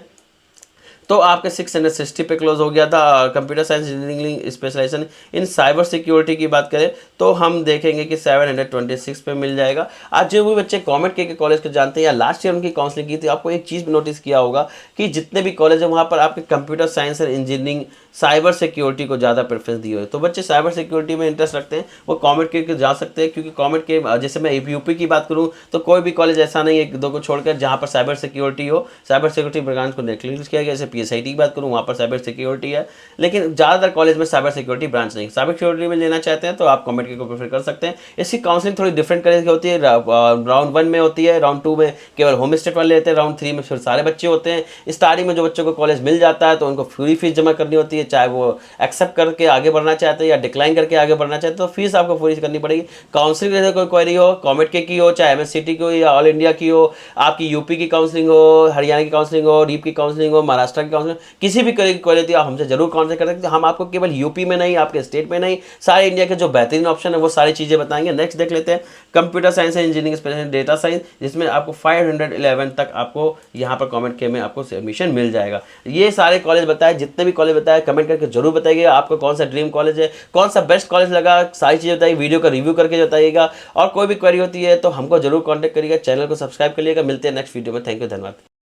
तो आपके 660 पे क्लोज हो गया था। कंप्यूटर साइंस इंजीनियरिंग स्पेशलाइजेशन इन साइबर सिक्योरिटी की बात करें तो हम देखेंगे कि 726 पे मिल जाएगा। आज जो भी बच्चे कॉमेट के कॉलेज को जानते हैं या लास्ट ईयर उनकी काउंसलिंग की थी, आपको एक चीज़ नोटिस किया होगा कि जितने भी कॉलेज है वहाँ पर आपके कंप्यूटर साइंस और इंजीनियरिंग साइबर सिक्योरिटी को ज़्यादा प्रेफरेंस दी हुई है। तो बच्चे साइबर सिक्योरिटी में इंटरेस्ट रखते हैं वो कॉमेट के जा सकते हैं, क्योंकि कॉमेट के जैसे मैं यूपी की बात करूँ तो कोई भी कॉलेज ऐसा नहीं है एक दो को छोड़कर जहाँ पर साइबर सिक्योरिटी हो। साइबर सिक्योरिटी ब्रांच को क्लियर किया गया। जैसे PSIT की बात करूँ वहाँ पर साइबर सिक्योरिटी है, लेकिन ज़्यादातर कॉलेज में साइबर सिक्योरिटी ब्रांच नहीं। साइबर सिक्योरिटी में लेना चाहते हैं तो आप कॉमेट के को प्रेफर कर सकते हैं। इसकी काउंसलिंग थोड़ी डिफरेंट तरीके की होती है। राउंड 1 में होती है, राउंड 2 में केवल होम स्टेट वाले लेते हैं, राउंड 3 में फिर सारे बच्चे होते हैं। स्टार्टिंग में जो बच्चों को कॉलेज मिल जाता है तो उनको पूरी फीस जमा करनी होती है, चाहे वो एक्सेप्ट करके आगे बढ़ना चाहते हैं या डिक्लाइन करके आगे बढ़ना चाहते हैं, तो फीस आपको पूरी करनी पड़ेगी। काउंसलिंग जैसे कोई क्वेरी हो कॉमेट के की हो, चाहे MSCT की हो या ऑल इंडिया की हो, आपकी यूपी की काउंसलिंग हो, हरियाणा की काउंसलिंग हो, रीप की काउंसलिंग हो, महाराष्ट्र की काउंसलिंग, किसी भी क्वेरी थी आप हमसे जरूर काउंसलिंग कर सकते हैं। हम आपको केवल यूपी में नहीं, आपके स्टेट में नहीं, सारे इंडिया के जो बेहतरीन ऑप्शन है वो सारी चीज़ें बताएंगे। नेक्स्ट देख लेते हैं computer science and engineering special data science, जिसमें आपको 511 तक आपको यहाँ पर कॉमेट के में आपको एडमिशन मिल जाएगा। ये सारे कॉलेज बताए, जितने भी कॉलेज बताए कमेंट करके जरूर बताइए आपको कौन सा ड्रीम कॉलेज है, कौन सा बेस्ट कॉलेज लगा, सारी चीज़ें बताइए, वीडियो का रिव्यू करके बताइएगा। और कोई भी क्वेरी होती है तो हमको जरूर कॉन्टैक्ट करिएगा, चैनल को सब्सक्राइब करिएगा। मिलते हैं नेक्स्ट वीडियो में। थैंक यू, धन्यवाद।